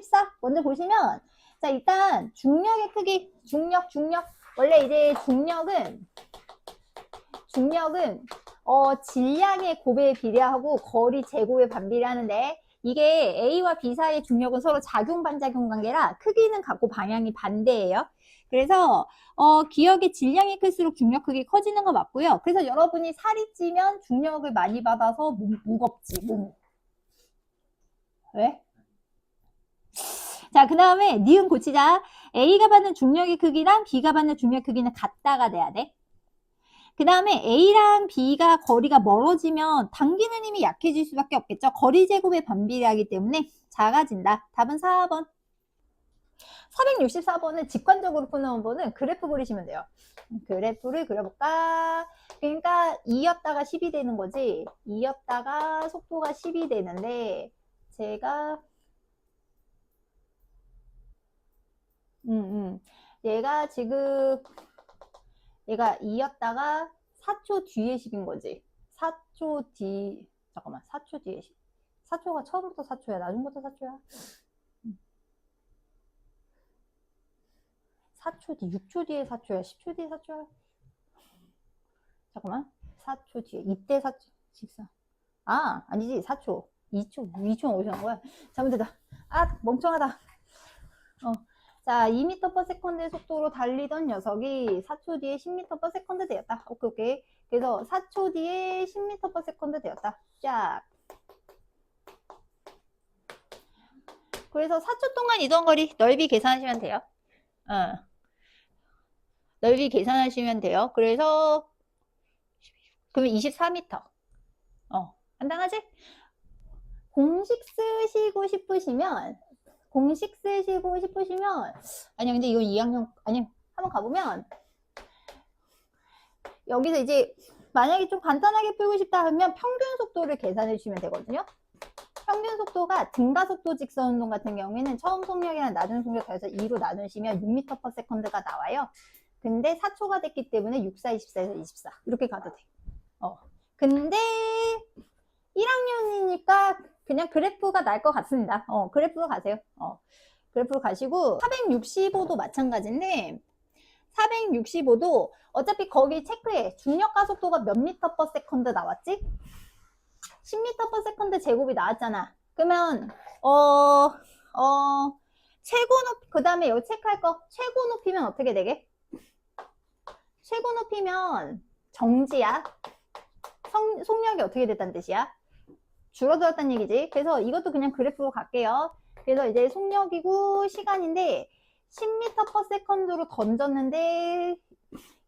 14 먼저 보시면, 자, 일단 중력의 크기, 중력. 원래 이제 중력은 질량의 곱에 비례하고 거리 제곱에 반비례하는데, 이게 A와 B 사이의 중력은 서로 작용 반작용 관계라 크기는 같고 방향이 반대예요. 그래서 기억의 질량이 클수록 중력 크기 커지는 거 맞고요. 그래서 여러분이 살이 찌면 중력을 많이 받아서 무겁지. 왜? 자, 그 다음에 니은 고치자. A가 받는 중력의 크기랑 B가 받는 중력 크기는 같다가 돼야 돼. 그 다음에 A랑 B가 거리가 멀어지면 당기는 힘이 약해질 수밖에 없겠죠. 거리 제곱에 반비례하기 때문에 작아진다. 답은 4번. 464번은 직관적으로 푸는 번은 그래프 그리시면 돼요. 그래프를 그려볼까? 그러니까 2였다가 10이 되는 거지. 2였다가 속도가 10이 되는데 제가 얘가 지금 얘가 2였다가 4초 뒤에 10인 거지. 4초 뒤, 잠깐만, 4초 뒤에 10. 4초가 처음부터 4초야, 나중부터 4초야. 4초 뒤, 6초 뒤에 4초야, 10초 뒤에 4초야. 잠깐만, 4초 뒤에, 이때 4초, 14. 아, 아니지, 4초. 2초 어디서 한 거야? 잘못됐다. 아, 멍청하다. 자, 2m/s의 속도로 달리던 녀석이 4초 뒤에 10m/s 되었다. 오케이. 그래서 4초 뒤에 10m/s 되었다. 쫙. 그래서 4초 동안 이동 거리 넓이 계산하시면 돼요. 넓이 계산하시면 돼요. 그래서 그러면 24m. 간단하지? 공식 쓰시고 싶으시면 아니 근데 이건 2학년 아니 한번 가보면 여기서 이제 만약에 좀 간단하게 풀고 싶다 하면 평균 속도를 계산해 주시면 되거든요. 평균 속도가 등가속도 직선 운동 같은 경우에는 처음 속력이랑 나중 속력 더해서 2로 나누시면 6m/s가 나와요. 근데 4초가 됐기 때문에 6, 4, 24에서 24 이렇게 가도 돼. 근데 1학년이니까 그냥 그래프가 날 것 같습니다. 그래프로 가세요. 그래프로 가시고 465도 마찬가지인데 465도 어차피 거기 체크해. 중력 가속도가 몇 m/s 나왔지? 10m/s 제곱이 나왔잖아. 그러면 최고 높이 그 다음에 여기 체크할 거 최고 높이면 어떻게 되게? 최고 높이면 정지야. 속력이 어떻게 됐다는 뜻이야? 줄어들었다는 얘기지. 그래서 이것도 그냥 그래프로 갈게요. 그래서 이제 속력이고 시간인데 10m/s로 던졌는데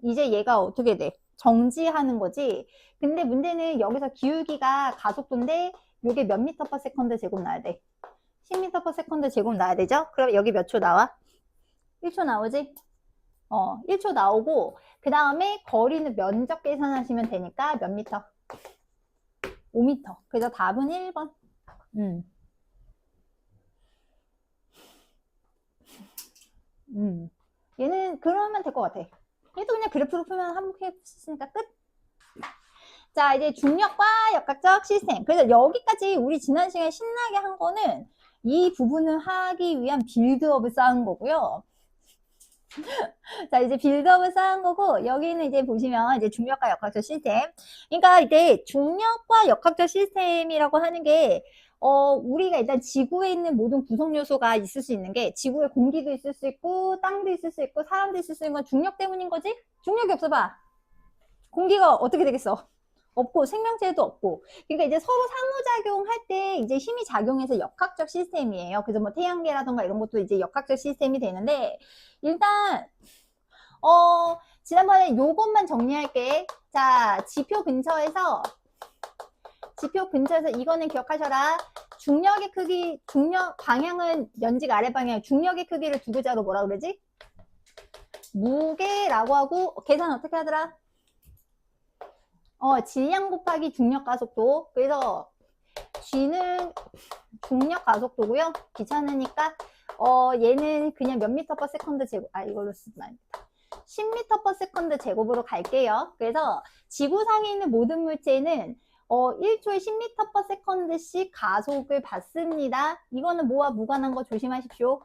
이제 얘가 어떻게 돼? 정지하는 거지. 근데 문제는 여기서 기울기가 가속도인데 이게 몇 m/s 제곱 나야 돼? 10m/s 제곱 나야 되죠? 그럼 여기 몇 초 나와? 1초 나오지? 1초 나오고 그 다음에 거리는 면적 계산하시면 되니까 몇 미터? 5m. 그래서 답은 1번. 얘는 그러면 될 것 같아. 얘도 그냥 그래프로 풀면 한복했으니까 끝. 자, 이제 중력과 역학적 시스템. 그래서 여기까지 우리 지난 시간에 신나게 한 거는 이 부분을 하기 위한 빌드업을 쌓은 거고요. 자, 이제 빌드업을 쌓은 거고, 여기는 이제 보시면 이제 중력과 역학적 시스템. 그러니까 이제 중력과 역학적 시스템이라고 하는 게, 우리가 일단 지구에 있는 모든 구성 요소가 있을 수 있는 게, 지구에 공기도 있을 수 있고, 땅도 있을 수 있고, 사람도 있을 수 있는 건 중력 때문인 거지? 중력이 없어봐. 공기가 어떻게 되겠어? 없고, 생명체도 없고. 그러니까 이제 서로 상호작용할 때 이제 힘이 작용해서 역학적 시스템이에요. 그래서 뭐 태양계라던가 이런 것도 이제 역학적 시스템이 되는데, 일단, 지난번에 요것만 정리할게. 자, 지표 근처에서 이거는 기억하셔라. 중력의 크기, 중력 방향은 연직 아래 방향, 중력의 크기를 두 글자로 뭐라 그러지? 무게라고 하고, 계산 어떻게 하더라? 질량 곱하기 중력 가속도. 그래서 G는 중력 가속도고요. 귀찮으니까 얘는 그냥 몇 m/s 제곱. 이걸로 쓰지 말입니다. 10m/s 제곱으로 갈게요. 그래서 지구상에 있는 모든 물체는 1초에 10m/s씩 가속을 받습니다. 이거는 뭐와 무관한 거 조심하십시오.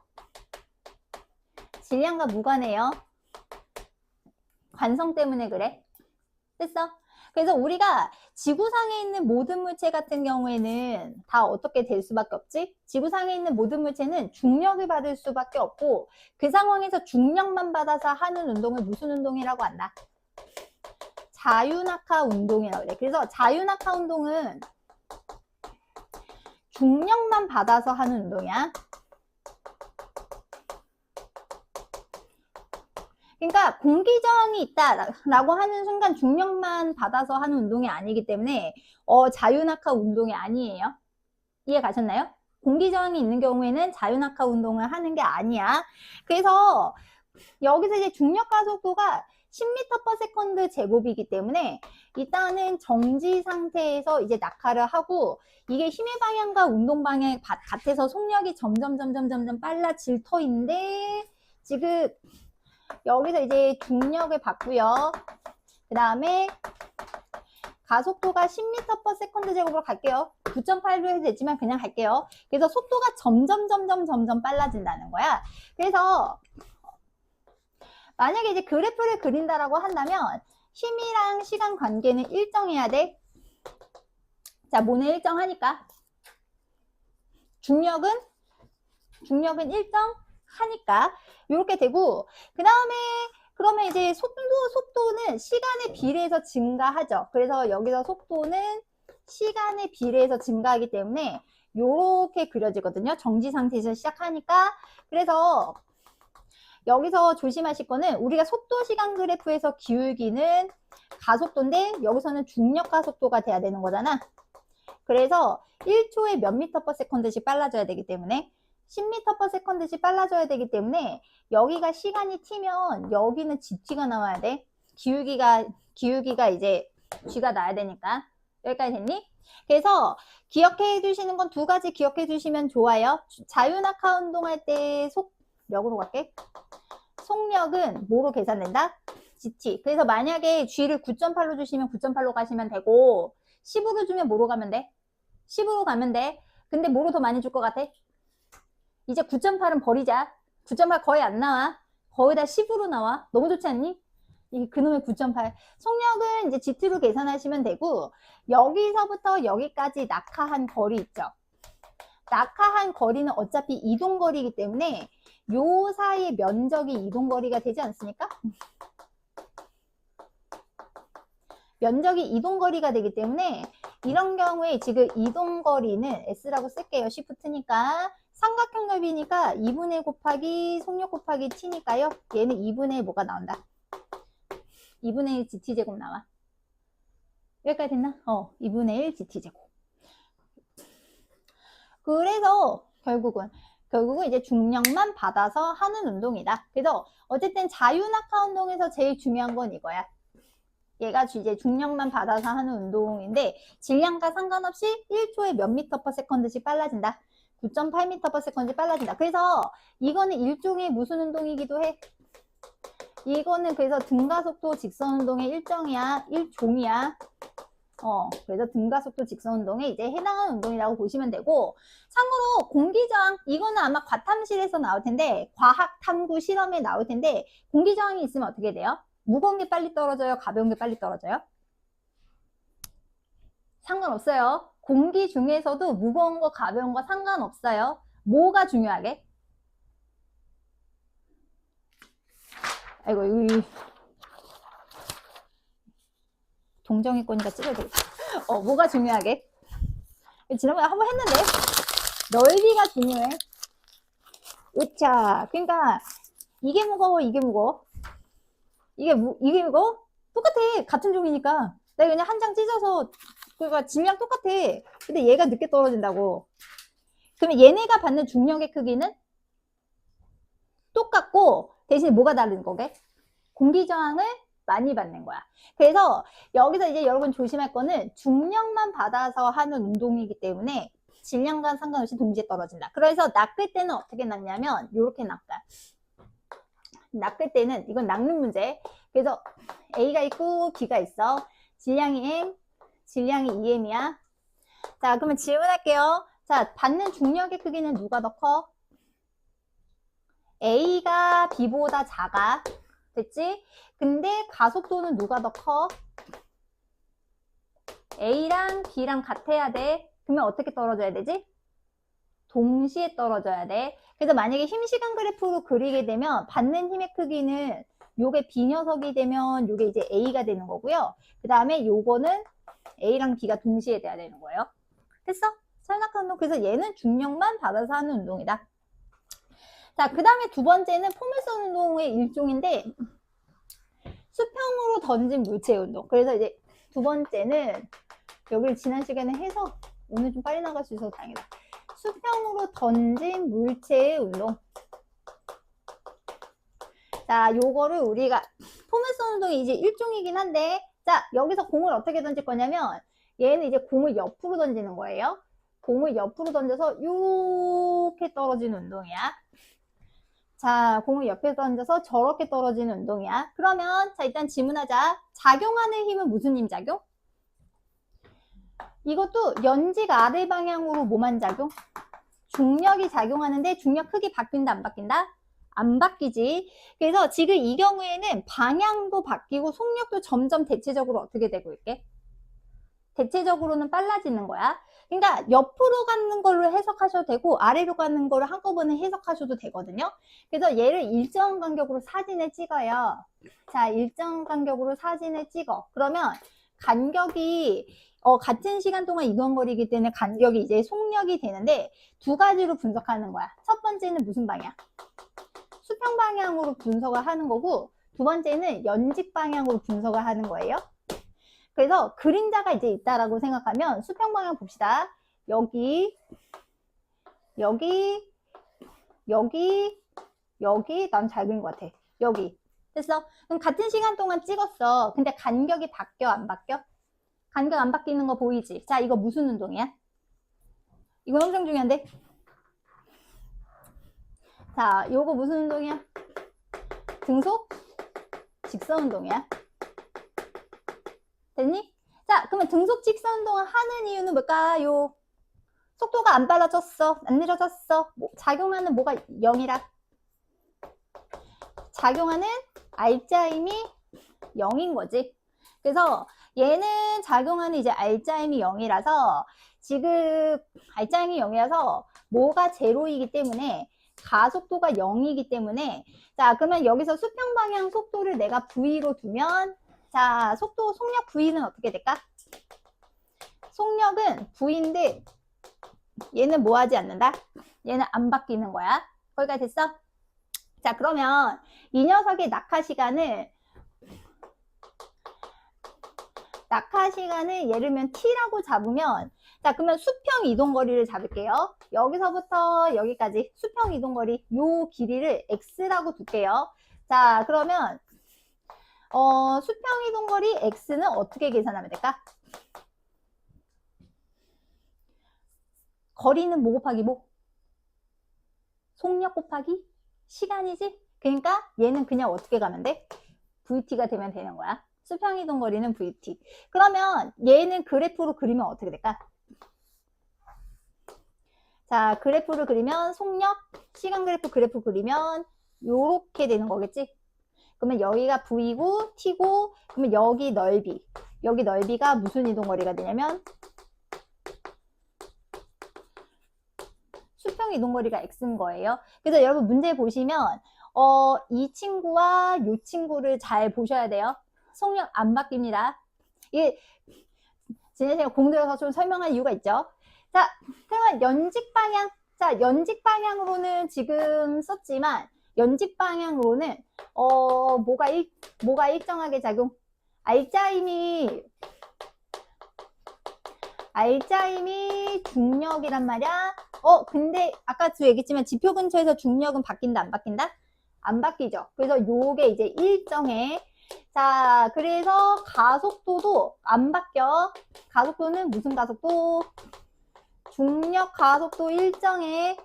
질량과 무관해요. 관성 때문에 그래. 됐어? 그래서 우리가 지구상에 있는 모든 물체 같은 경우에는 다 어떻게 될 수밖에 없지? 지구상에 있는 모든 물체는 중력을 받을 수밖에 없고 그 상황에서 중력만 받아서 하는 운동을 무슨 운동이라고 한다? 자유낙하 운동이라고 그래. 그래서 자유낙하 운동은 중력만 받아서 하는 운동이야. 그러니까 공기저항이 있다라고 하는 순간 중력만 받아서 하는 운동이 아니기 때문에 자유낙하 운동이 아니에요. 이해 가셨나요? 공기저항이 있는 경우에는 자유낙하 운동을 하는 게 아니야. 그래서 여기서 이제 중력 가속도가 10m/s 제곱이기 때문에 일단은 정지 상태에서 이제 낙하를 하고 이게 힘의 방향과 운동 방향이 같아서 속력이 점점 빨라질 터인데 지금 여기서 이제 중력을 받고요. 그 다음에 가속도가 10m/s 제곱으로 갈게요. 9.8로 해도 되지만 그냥 갈게요. 그래서 속도가 점점 빨라진다는 거야. 그래서 만약에 이제 그래프를 그린다라고 한다면 힘이랑 시간 관계는 일정해야 돼. 자, 뭐는 일정하니까. 중력은 일정하니까 이렇게 되고 그 다음에 그러면 이제 속도는 시간에 비례해서 증가하죠. 그래서 여기서 속도는 시간에 비례해서 증가하기 때문에 이렇게 그려지거든요. 정지 상태에서 시작하니까. 그래서 여기서 조심하실 거는 우리가 속도 시간 그래프에서 기울기는 가속도인데 여기서는 중력 가속도가 돼야 되는 거잖아. 그래서 1초에 몇 m/s씩 빨라져야 되기 때문에 10m/s씩 빨라져야 되기 때문에 여기가 시간이 t면 여기는 gt가 나와야 돼. 기울기가 이제 g가 나야 되니까. 여기까지 됐니? 그래서 기억해 주시는 건 두 가지 기억해 주시면 좋아요. 자유낙하 운동할 때 역으로 갈게. 속력은 뭐로 계산된다? GT. 그래서 만약에 G를 9.8로 주시면 9.8로 가시면 되고 10으로 주면 뭐로 가면 돼? 10으로 가면 돼. 근데 뭐로 더 많이 줄 것 같아? 이제 9.8은 버리자. 9.8 거의 안 나와. 거의 다 10으로 나와. 너무 좋지 않니? 그놈의 9.8. 속력은 이제 GT로 계산하시면 되고 여기서부터 여기까지 낙하한 거리 있죠. 낙하한 거리는 어차피 이동거리이기 때문에 요 사이의 면적이 이동거리가 되지 않습니까? 면적이 이동거리가 되기 때문에 이런 경우에 지금 이동거리는 S라고 쓸게요. Shift니까 삼각형 넓이니까 2분의 곱하기 속력 곱하기 T니까요. 얘는 2분의 뭐가 나온다? 2분의 1 GT제곱 나와. 여기까지 됐나? 2분의 1 GT제곱. 그래서 결국은 이제 중력만 받아서 하는 운동이다. 그래서 어쨌든 자유낙하 운동에서 제일 중요한 건 이거야. 얘가 이제 중력만 받아서 하는 운동인데 질량과 상관없이 1초에 몇 m/s씩 빨라진다. 9.8m/s씩 빨라진다. 그래서 이거는 일종의 무슨 운동이기도 해? 이거는 그래서 등가속도 직선 운동의 일종이야. 그래서 등가속도 직선 운동에 이제 해당하는 운동이라고 보시면 되고, 참고로 공기저항, 이거는 아마 과탐실에서 나올 텐데, 과학탐구 실험에 나올 텐데, 공기저항이 있으면 어떻게 돼요? 무거운 게 빨리 떨어져요? 가벼운 게 빨리 떨어져요? 상관없어요. 공기 중에서도 무거운 거, 가벼운 거 상관없어요. 뭐가 중요하게? 아이고, 여기 동정이 거니까 찍어야 되겠다. 뭐가 중요하게? 지난번에 한번 했는데 넓이가 중요해. 으차. 그러니까 이게 무거워, 이게 무거워. 이게 무거워? 똑같아. 같은 종이니까. 내가 그냥 한 장 찢어서 그러니까 질량 똑같아. 근데 얘가 늦게 떨어진다고. 그러면 얘네가 받는 중력의 크기는 똑같고 대신 뭐가 다른 거게? 공기저항을 많이 받는 거야. 그래서 여기서 이제 여러분 조심할 거는 중력만 받아서 하는 운동이기 때문에 질량과 상관없이 동시에 떨어진다. 그래서 낚을 때는 어떻게 낚냐면 이렇게 낚아. 낚을 때는 이건 낚는 문제. 그래서 A가 있고 B가 있어. 질량이 M, 질량이 2m이야. 자, 그러면 질문할게요. 자, 받는 중력의 크기는 누가 더 커? A가 B보다 작아. 됐지? 근데 가속도는 누가 더 커? A랑 B랑 같아야 돼. 그러면 어떻게 떨어져야 되지? 동시에 떨어져야 돼. 그래서 만약에 힘 시간 그래프로 그리게 되면 받는 힘의 크기는 요게 B 녀석이 되면 요게 이제 A가 되는 거고요. 그 다음에 요거는 A랑 B가 동시에 돼야 되는 거예요. 됐어? 생각하는 운동. 그래서 얘는 중력만 받아서 하는 운동이다. 자, 그 다음에 두 번째는 포물선 운동의 일종인데 수평으로 던진 물체 운동. 그래서 이제 두 번째는 여기를 지난 시간에 해서 오늘 좀 빨리 나갈 수 있어서 다행이다. 수평으로 던진 물체의 운동. 자, 요거를 우리가 포물선 운동이 이제 일종이긴 한데, 자, 여기서 공을 어떻게 던질 거냐면 얘는 이제 공을 옆으로 던지는 거예요. 공을 옆으로 던져서 이렇게 떨어지는 운동이야. 자, 공을 옆에 던져서 저렇게 떨어지는 운동이야. 그러면 자, 일단 질문하자. 작용하는 힘은 무슨 힘 작용? 이것도 연직 아래 방향으로 뭐만 작용? 중력이 작용하는데 중력 크기 바뀐다 안 바뀐다? 안 바뀌지. 그래서 지금 이 경우에는 방향도 바뀌고 속력도 점점 대체적으로 어떻게 되고 있게? 대체적으로는 빨라지는 거야. 그러니까 옆으로 가는 걸로 해석하셔도 되고 아래로 가는 걸로 한꺼번에 해석하셔도 되거든요. 그래서 얘를 일정 간격으로 사진을 찍어요. 자, 일정 간격으로 사진을 찍어. 그러면 간격이 같은 시간 동안 이동 거리이기 때문에 간격이 이제 속력이 되는데 두 가지로 분석하는 거야. 첫 번째는 무슨 방향? 수평 방향으로 분석을 하는 거고 두 번째는 연직 방향으로 분석을 하는 거예요. 그래서 그림자가 이제 있다라고 생각하면 수평 방향 봅시다. 여기, 여기, 여기, 여기. 난 잘 그린 것 같아. 여기. 됐어? 그럼 같은 시간 동안 찍었어. 근데 간격이 바뀌어 안 바뀌어? 간격 안 바뀌는 거 보이지? 자, 이거 무슨 운동이야? 이거 엄청 중요한데? 자, 요거 무슨 운동이야? 등속? 직선 운동이야. 됐니? 자, 그러면 등속 직선 운동을 하는 이유는 뭘까요? 속도가 안 빨라졌어. 안 느려졌어. 작용하는 뭐가 0이라. 작용하는 알짜임이 0인 거지. 그래서 얘는 작용하는 이제 알짜임이 0이라서 지금 알짜임이 0이라서 뭐가 제로이기 때문에 가속도가 0이기 때문에 자, 그러면 여기서 수평 방향 속도를 내가 V로 두면 자, 속력 V는 어떻게 될까? 속력은 V인데 얘는 뭐 하지 않는다? 얘는 안 바뀌는 거야. 거기까지 됐어? 자, 그러면 이 녀석의 낙하 시간을 예를 들면 T라고 잡으면 자, 그러면 수평 이동 거리를 잡을게요. 여기서부터 여기까지 수평 이동 거리 요 길이를 X라고 둘게요. 자, 그러면 수평 이동 거리 X는 어떻게 계산하면 될까? 거리는 뭐 곱하기 뭐? 속력 곱하기 시간이지? 그러니까 얘는 그냥 어떻게 가면 돼? VT가 되면 되는 거야. 수평 이동 거리는 VT. 그러면 얘는 그래프로 그리면 어떻게 될까? 자, 그래프를 그리면 속력, 시간 그래프 그리면 요렇게 되는 거겠지? 그러면 여기가 V고 T고 그러면 여기 넓이가 무슨 이동 거리가 되냐면 수평 이동 거리가 X인 거예요. 그래서 여러분 문제 보시면 이 친구와 이 친구를 잘 보셔야 돼요. 속력 안 바뀝니다. 이게 지난 시간에 공들여서 좀 설명할 이유가 있죠. 자, 그러면 연직 방향. 자, 연직 방향으로는 지금 썼지만 연직 방향으로는 뭐가 일정하게 작용? 알짜임이 중력이란 말이야. 근데 아까 얘기했지만 지표 근처에서 중력은 바뀐다 안 바뀐다? 안 바뀌죠. 그래서 요게 이제 일정해. 자, 그래서 가속도도 안 바뀌어. 가속도는 무슨 가속도? 중력 가속도 일정해.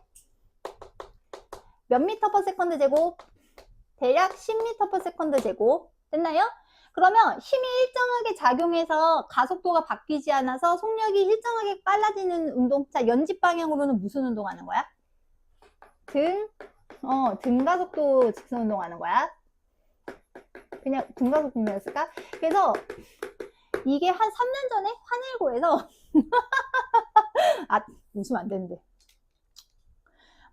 몇 미터 퍼 세컨드 제곱? 대략 10미터 퍼 세컨드 제곱. 됐나요? 그러면 힘이 일정하게 작용해서 가속도가 바뀌지 않아서 속력이 일정하게 빨라지는 운동. 자, 연집 방향으로는 무슨 운동하는 거야? 등가속도 직선 운동하는 거야. 그냥 등가속도였을까? 그래서 이게 한 3년 전에 환일고에서 웃으면 안 되는데.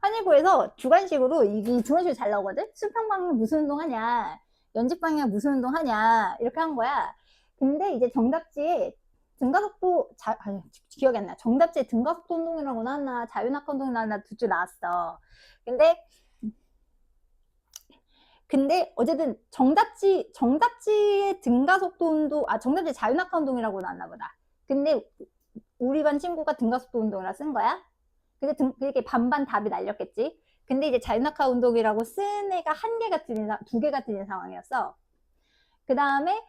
환일고에서 주관식으로 이 주관식이 잘 나오거든? 수평방향 무슨 운동하냐, 연집방향 무슨 운동하냐, 이렇게 한 거야. 근데 이제 정답지에 등가속도, 기억이 안 나. 정답지에 등가속도 운동이라고 나왔나, 자유낙하 운동이 나왔나, 둘 줄 나왔어. 근데 어쨌든 정답지에 등가속도 운동, 정답지에 자유낙하 운동이라고 나왔나 보다. 근데 우리 반 친구가 등가속도 운동이라 쓴 거야. 근데 이렇게 반반 답이 날렸겠지. 근데 이제 자유낙하 운동이라고 쓴 애가 두 개가 틀린 상황이었어. 그 다음에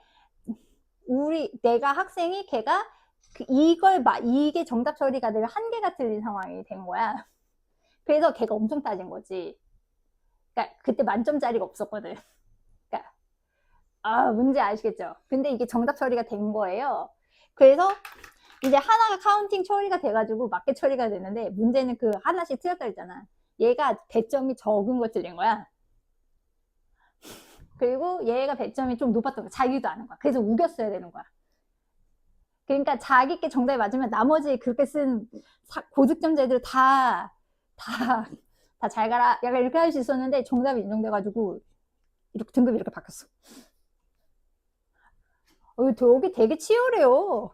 내가 학생이 걔가 이게 정답 처리가 되면 한 개가 틀린 상황이 된 거야. 그래서 걔가 엄청 따진 거지. 그러니까 그때 만점짜리가 없었거든. 그러니까 문제 아시겠죠? 근데 이게 정답 처리가 된 거예요. 그래서 이제 하나가 카운팅 처리가 돼가지고 맞게 처리가 되는데, 문제는 그 하나씩 틀렸다 했잖아. 얘가 배점이 적은 거 틀린 거야. 그리고 얘가 배점이 좀 높았던 거야. 자기도 아는 거야. 그래서 우겼어야 되는 거야. 그러니까 자기께 정답이 맞으면 나머지 그렇게 쓴 고득점자들 다 잘 가라. 약간 이렇게 할 수 있었는데, 정답이 인정돼가지고 이렇게 등급이 이렇게 바뀌었어. 여기 되게 치열해요.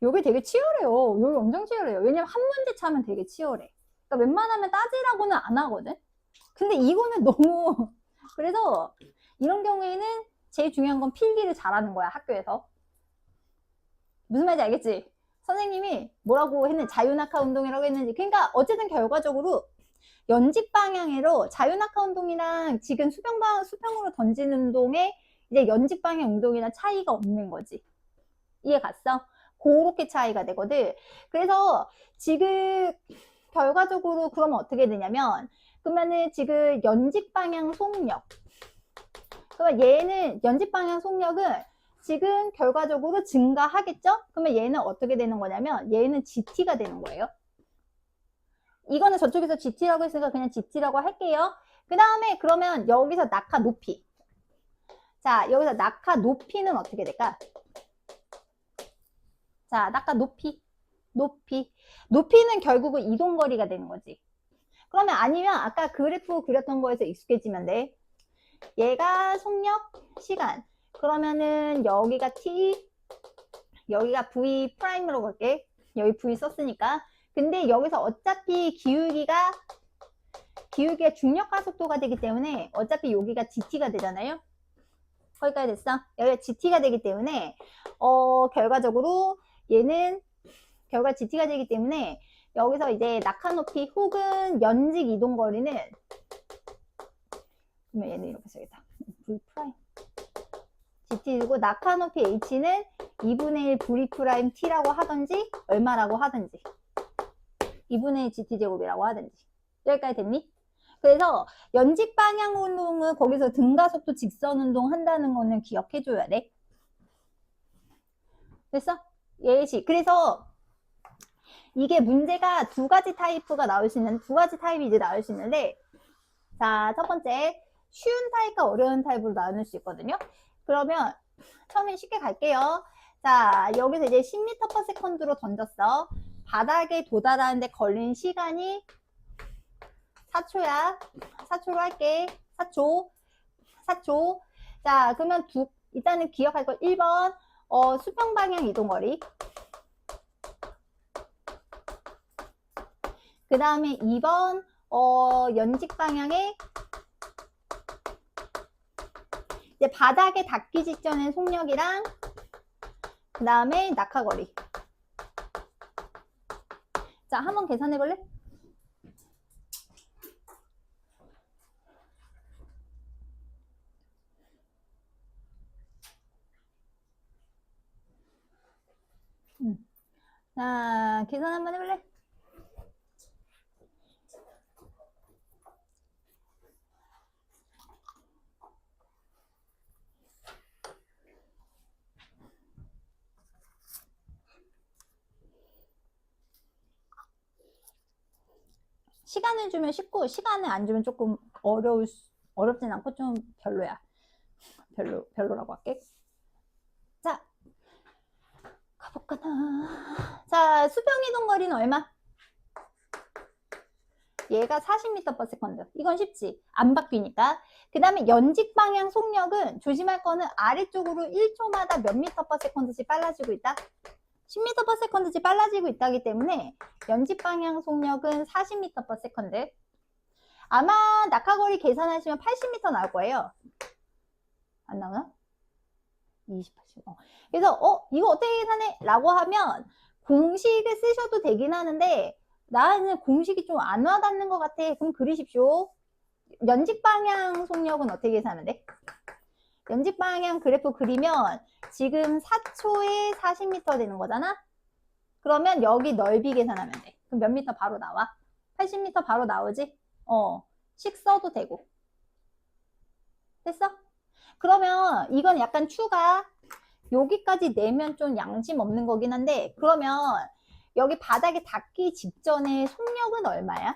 여기 되게 치열해요. 여기 엄청 치열해요. 왜냐면 한 문제 차면 되게 치열해. 그러니까 웬만하면 따지라고는 안 하거든. 근데 이거는 너무 그래서 이런 경우에는 제일 중요한 건 필기를 잘하는 거야, 학교에서. 무슨 말인지 알겠지? 선생님이 뭐라고 했는지, 자유낙하 운동이라고 했는지. 그러니까 어쨌든 결과적으로 연집 방향으로 자유낙하 운동이랑 지금 수평으로 던지는 운동에 이제 연집 방향 운동이랑 차이가 없는 거지. 이해 갔어? 그렇게 차이가 되거든. 그래서 지금 결과적으로 그러면 어떻게 되냐면, 그러면은 지금 연집 방향 속력, 그러면 얘는 연집 방향 속력은 지금 결과적으로 증가하겠죠? 그러면 얘는 어떻게 되는 거냐면, 얘는 GT가 되는 거예요. 이거는 저쪽에서 GT라고 했으니까 그냥 GT라고 할게요. 그 다음에 그러면 여기서 낙하 높이. 자, 여기서 낙하 높이는 어떻게 될까? 자, 낙하 높이는 결국은 이동거리가 되는 거지. 그러면 아니면 아까 그래프 그렸던 거에서 익숙해지면 돼. 얘가 속력, 시간. 그러면은 여기가 T, 여기가 V 프라임으로 갈게. 여기 V 썼으니까. 근데 여기서 어차피 기울기가 중력 가속도가 되기 때문에 어차피 여기가 GT가 되잖아요. 거기까지 됐어? 여기가 GT가 되기 때문에 결과적으로 얘는 결과 GT가 되기 때문에 여기서 이제 낙하 높이 혹은 연직 이동 거리는, 그러면 얘는 이렇게 써야겠다. V 프라임 GT이고 낙하 높이 H는 2분의 1 V 프라임 T라고 하든지 얼마라고 하든지 2분의 1 GT 제곱이라고 하든지. 여기까지 됐니? 그래서 연직 방향 운동은 거기서 등가속도 직선 운동 한다는 거는 기억해줘야 돼. 됐어? 예시. 그래서 이게 문제가 두 가지 타입이 이제 나올 수 있는데, 자, 첫 번째, 쉬운 타입과 어려운 타입으로 나눌 수 있거든요. 그러면 처음에 쉽게 갈게요. 자, 여기서 이제 10m/s로 던졌어. 바닥에 도달하는데 걸린 시간이 4초야. 4초로 할게. 4초. 자, 그러면 일단은 기억할 거 1번, 수평 방향 이동거리. 그 다음에 2번, 연직 방향의 이제 바닥에 닿기 직전의 속력이랑, 그 다음에 낙하거리. 자, 한번 계산해 볼래? 자, 계산 한번 해볼래? 시간을 주면 쉽고 시간을 안 주면 조금 어렵진 않고 좀 별로야. 별로라고 할게. 자, 가볼까나. 자, 수평이동 거리는 얼마? 얘가 40m/s. 이건 쉽지. 안 바뀌니까. 그 다음에 연직 방향 속력은 조심할 거는 아래쪽으로 1초마다 몇 m/s씩 빨라지고 있다? 10m/s씩 빨라지고 있다기 때문에 연직 방향 속력은 40m/s. 아마 낙하거리 계산하시면 80m 나올 거예요. 안 나오나? 28. 그래서 이거 어떻게 계산해? 라고 하면 공식을 쓰셔도 되긴 하는데 나는 공식이 좀 안 와닿는 것 같아. 그럼 그리십시오. 연직 방향 속력은 어떻게 계산하는데? 연직 방향 그래프 그리면 지금 4초에 40m 되는 거잖아? 그러면 여기 넓이 계산하면 돼. 그럼 몇 미터 바로 나와? 80m 바로 나오지? 식 써도 되고. 됐어? 그러면 이건 약간 추가. 여기까지 내면 좀 양심 없는 거긴 한데 그러면 여기 바닥에 닿기 직전에 속력은 얼마야?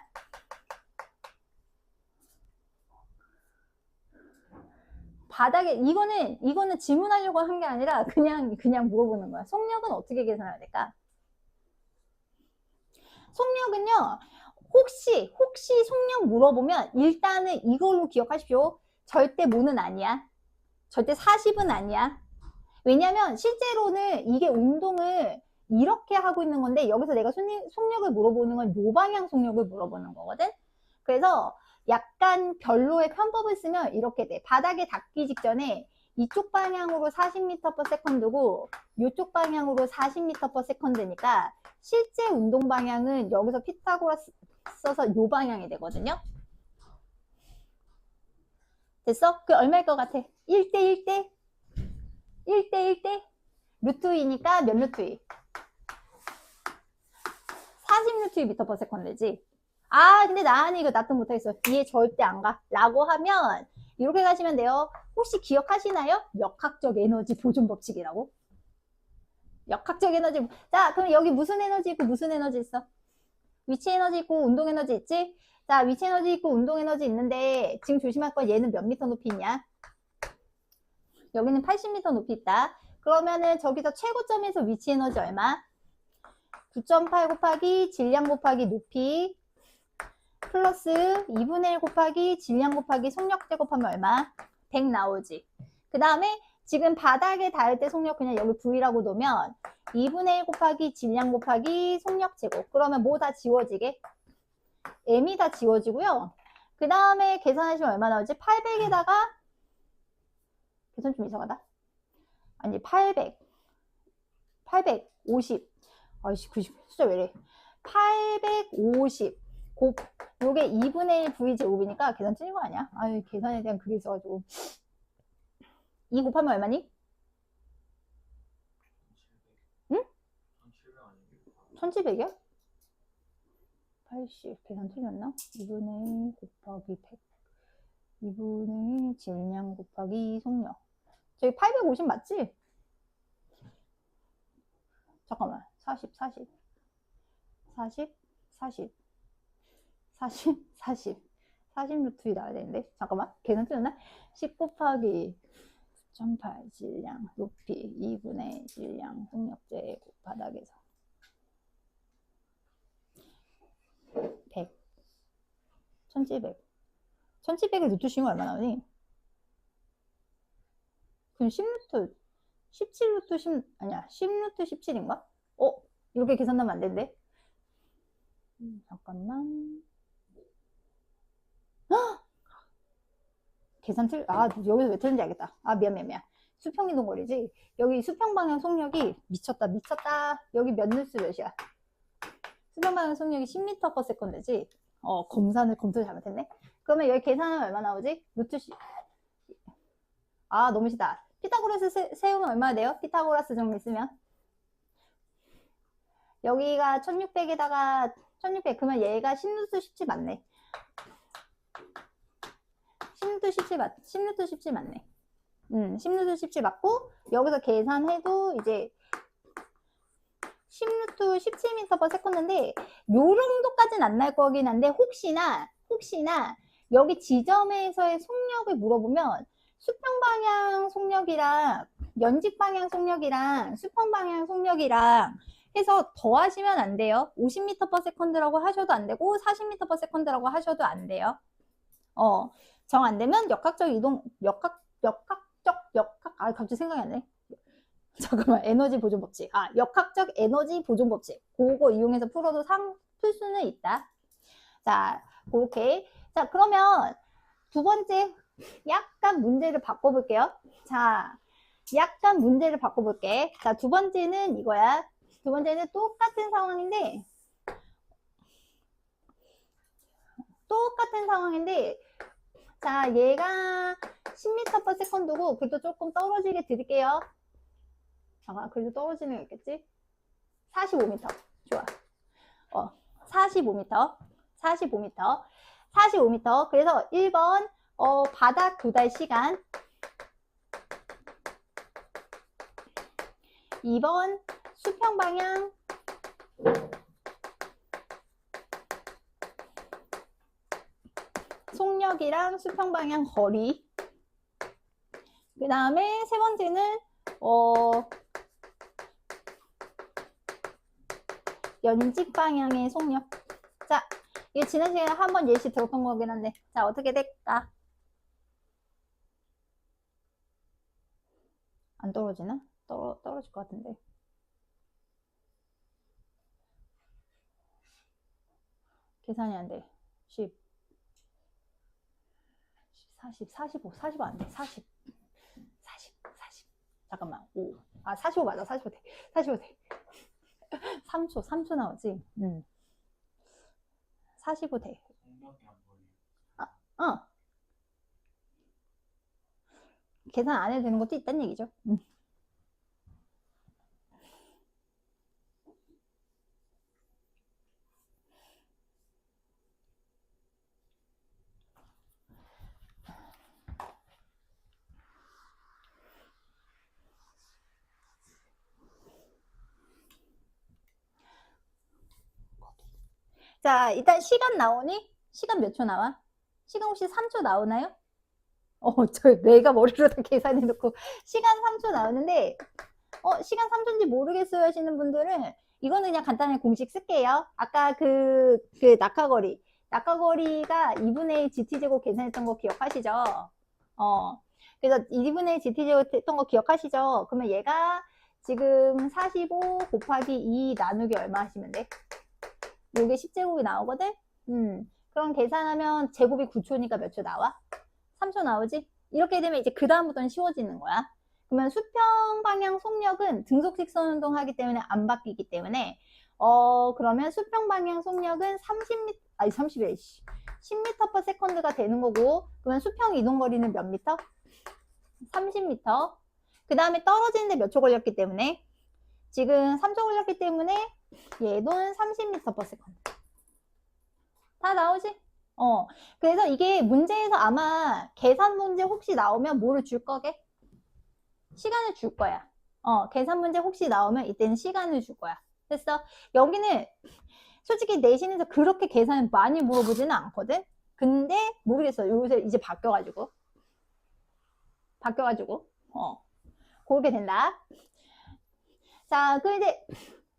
바닥에 이거는 질문하려고 한 게 아니라 그냥 물어보는 거야. 속력은 어떻게 계산해야 될까? 속력은요. 혹시 속력 물어보면 일단은 이걸로 기억하십시오. 절대 뭐는 아니야. 절대 40은 아니야. 왜냐면 실제로는 이게 운동을 이렇게 하고 있는 건데 여기서 내가 속력을 물어보는 건 요 방향 속력을 물어보는 거거든. 그래서 약간 별로의 편법을 쓰면 이렇게 돼. 바닥에 닿기 직전에 이쪽 방향으로 40m/s고 이쪽 방향으로 40m/s니까 실제 운동 방향은 여기서 피타고라스 써서 요 방향이 되거든요. 됐어? 그 얼마일 것 같아? 1대 1대? 1대 1대? 루트 2니까 몇 루트 2? 40루트 2m/s지. 아 근데 나는 이거 납득 못하겠어. 이해 절대 안 가. 라고 하면 이렇게 가시면 돼요. 혹시 기억하시나요? 역학적 에너지 보존 법칙이라고. 역학적 에너지. 자 그럼 여기 무슨 에너지 있고 무슨 에너지 있어? 위치 에너지 있고 운동 에너지 있지? 자 위치 에너지 있고 운동 에너지 있는데 지금 조심할 건 얘는 몇 미터 높이 있냐? 여기는 80m 높이 있다. 그러면은 저기서 최고점에서 위치 에너지 얼마? 9.8 곱하기 질량 곱하기 높이 플러스 2분의 1 곱하기 질량 곱하기 속력 제곱하면 얼마? 100 나오지. 그 다음에 지금 바닥에 닿을 때 속력 그냥 여기 V라고 놓으면 2분의 1 곱하기 질량 곱하기 속력 제곱. 그러면 뭐 다 지워지게? M이 다 지워지고요. 그 다음에 계산하시면 얼마 나오지? 800에다가 계산 좀 이상하다. 아니 850 아이씨 90 숫자 왜 이래? 850 요게 2분의 1 V 제곱이니까 계산 틀린 거 아니야? 아유 계산에 대한 그게 있어가지고 2 곱하면 얼마니? 응? 1700이야? 80 계산 틀렸나? 2분의 1 곱하기 100 2분의 1 질량 곱하기 속력 저기 850 맞지? 잠깐만 40 루트 2 나와야 되는데 잠깐만 계산 틀렸나? 10 곱하기 9.8 질량 높이 2분의 질량 속력제 바닥에서 100 1700을 루트 씌우면 얼마 나오니? 그럼 10루트 17루트 10 아니야 10루트 17인가? 이렇게 계산하면 안 되는데 잠깐만 계산 여기서 왜 틀린지 알겠다. 미안. 수평이동 거리지? 여기 수평 방향 속력이 미쳤다. 여기 몇 뉴스 몇이야? 수평 방향 속력이 10m/s지? 검토를 잘못했네. 그러면 여기 계산하면 얼마 나오지? 루트 너무 쉽다. 피타고라스 세우면 얼마 돼요? 피타고라스 정리 쓰면 여기가 1600에다가 1600 그러면 얘가 10루트 17 맞네. 10루트 17 맞네. 10루트 17 맞고 여기서 계산해도 이제 10루트 17m/s인데 요 정도까지는 안 날 거긴 한데 혹시나 여기 지점에서의 속력을 물어보면 수평 방향 속력이랑 연직 방향 속력이랑 수평 방향 속력이랑 해서 더하시면 안 돼요. 50m/s라고 하셔도 안 되고 40m/s라고 하셔도 안 돼요. 정 안 되면 역학적 이동 갑자기 생각이 안 나네. 잠깐만, 에너지 보존 법칙. 역학적 에너지 보존 법칙. 그거 이용해서 풀어도 풀 수는 있다. 자, 그렇게. 자, 그러면 두 번째 약간 문제를 바꿔볼게요. 자, 약간 문제를 바꿔볼게. 자, 두 번째는 이거야. 두 번째는 똑같은 상황인데 자, 얘가 10m/s고 그래도 조금 떨어지게 드릴게요. 잠깐, 그래도 떨어지는 게 있겠지? 45m. 좋아. 45m. 45m. 그래서 1번 바닥 도달 시간. 2번 수평 방향. 속력이랑 수평 방향 거리. 그 다음에 세 번째는 연직 방향의 속력. 자, 이게 지난 시간에 한번 예시 들었던 거긴 한데, 자, 어떻게 될까? 안 떨어지나? 떨어질 것 같은데. 계산이 안 돼. 10, 40, 45, 45 안 돼. 40. 잠깐만. 5. 45 맞아. 45 돼. 45 돼. 3초 나오지? 45 돼. 계산 안 해도 되는 것도 있다는 얘기죠. 자, 일단 시간 나오니? 시간 몇 초 나와? 시간 혹시 3초 나오나요? 내가 머리로 다 계산해놓고 시간 3초 나오는데 시간 3초인지 모르겠어요 하시는 분들은 이거는 그냥 간단하게 공식 쓸게요. 아까 그 낙하거리가 2분의 1 GT제곱 계산했던 거 기억하시죠? 그래서 2분의 1 GT제곱 했던 거 기억하시죠? 그러면 얘가 지금 45 곱하기 2 나누기 얼마 하시면 돼? 요게 10제곱이 나오거든? 그럼 계산하면 제곱이 9초니까 몇 초 나와? 3초 나오지? 이렇게 되면 이제 그 다음부터는 쉬워지는 거야. 그러면 수평 방향 속력은 등속 직선 운동하기 때문에 안 바뀌기 때문에 그러면 수평 방향 속력은 10m/s가 되는 거고, 그러면 수평 이동 거리는 몇 미터? 30m. 그 다음에 떨어지는데 몇 초 걸렸기 때문에 지금 3초 걸렸기 때문에 얘도 30m/s. 다 나오지? 그래서 이게 문제에서 아마 계산 문제 혹시 나오면 뭐를 줄 거게? 시간을 줄 거야. 계산 문제 혹시 나오면 이때는 시간을 줄 거야. 됐어? 여기는 솔직히 내신에서 그렇게 계산을 많이 물어보지는 않거든? 근데 모르겠어. 요새 이제 바뀌어가지고 그렇게 된다. 자, 그럼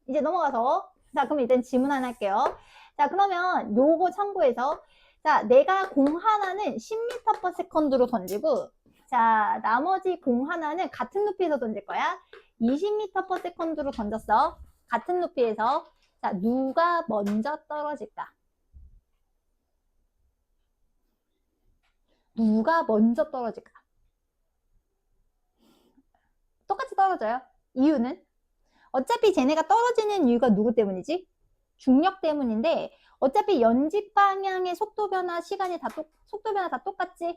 이제 넘어가서, 자, 그럼 일단 질문 하나 할게요. 자, 그러면 요거 참고해서, 자, 내가 공 하나는 10m/s로 던지고, 자, 나머지 공 하나는 같은 높이에서 던질 거야. 20m/s로 던졌어. 같은 높이에서. 자, 누가 먼저 떨어질까? 똑같이 떨어져요. 이유는? 어차피 쟤네가 떨어지는 이유가 누구 때문이지? 중력 때문인데 어차피 연직 방향의 속도 변화 시간이 속도 변화 다 똑같지?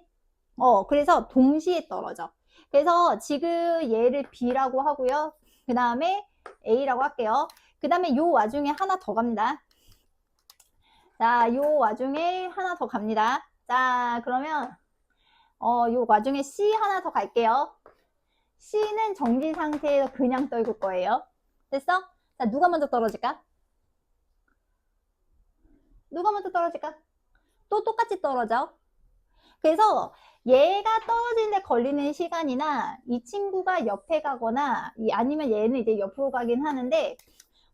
그래서 동시에 떨어져. 그래서 지금 얘를 B라고 하고요. 그 다음에 A라고 할게요. 그 다음에 요 와중에 하나 더 갑니다. 자, 요 와중에 하나 더 갑니다. 자, 그러면 요 와중에 C 하나 더 갈게요. C는 정지 상태에서 그냥 떨굴 거예요. 됐어? 자, 누가 먼저 떨어질까? 누가 먼저 떨어질까? 또 똑같이 떨어져. 그래서 얘가 떨어지는데 걸리는 시간이나 이 친구가 옆에 가거나 아니면 얘는 이제 옆으로 가긴 하는데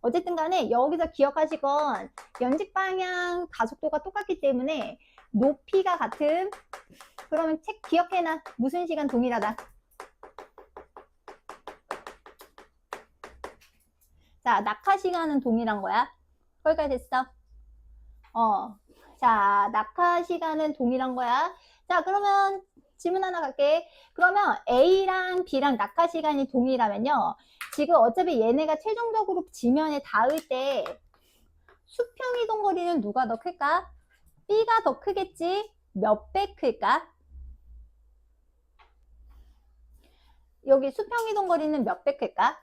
어쨌든 간에 여기서 기억하시건 연직 방향 가속도가 똑같기 때문에 높이가 같음. 그러면 책 기억해놔. 무슨 시간 동일하다. 자, 낙하 시간은 동일한 거야. 거기까지 됐어. 자, 낙하 시간은 동일한 거야. 자, 그러면 질문 하나 갈게. 그러면 A랑 B랑 낙하 시간이 동일하면요. 지금 어차피 얘네가 최종적으로 지면에 닿을 때 수평 이동 거리는 누가 더 클까? B가 더 크겠지? 몇 배 클까? 여기 수평 이동 거리는 몇 배 클까?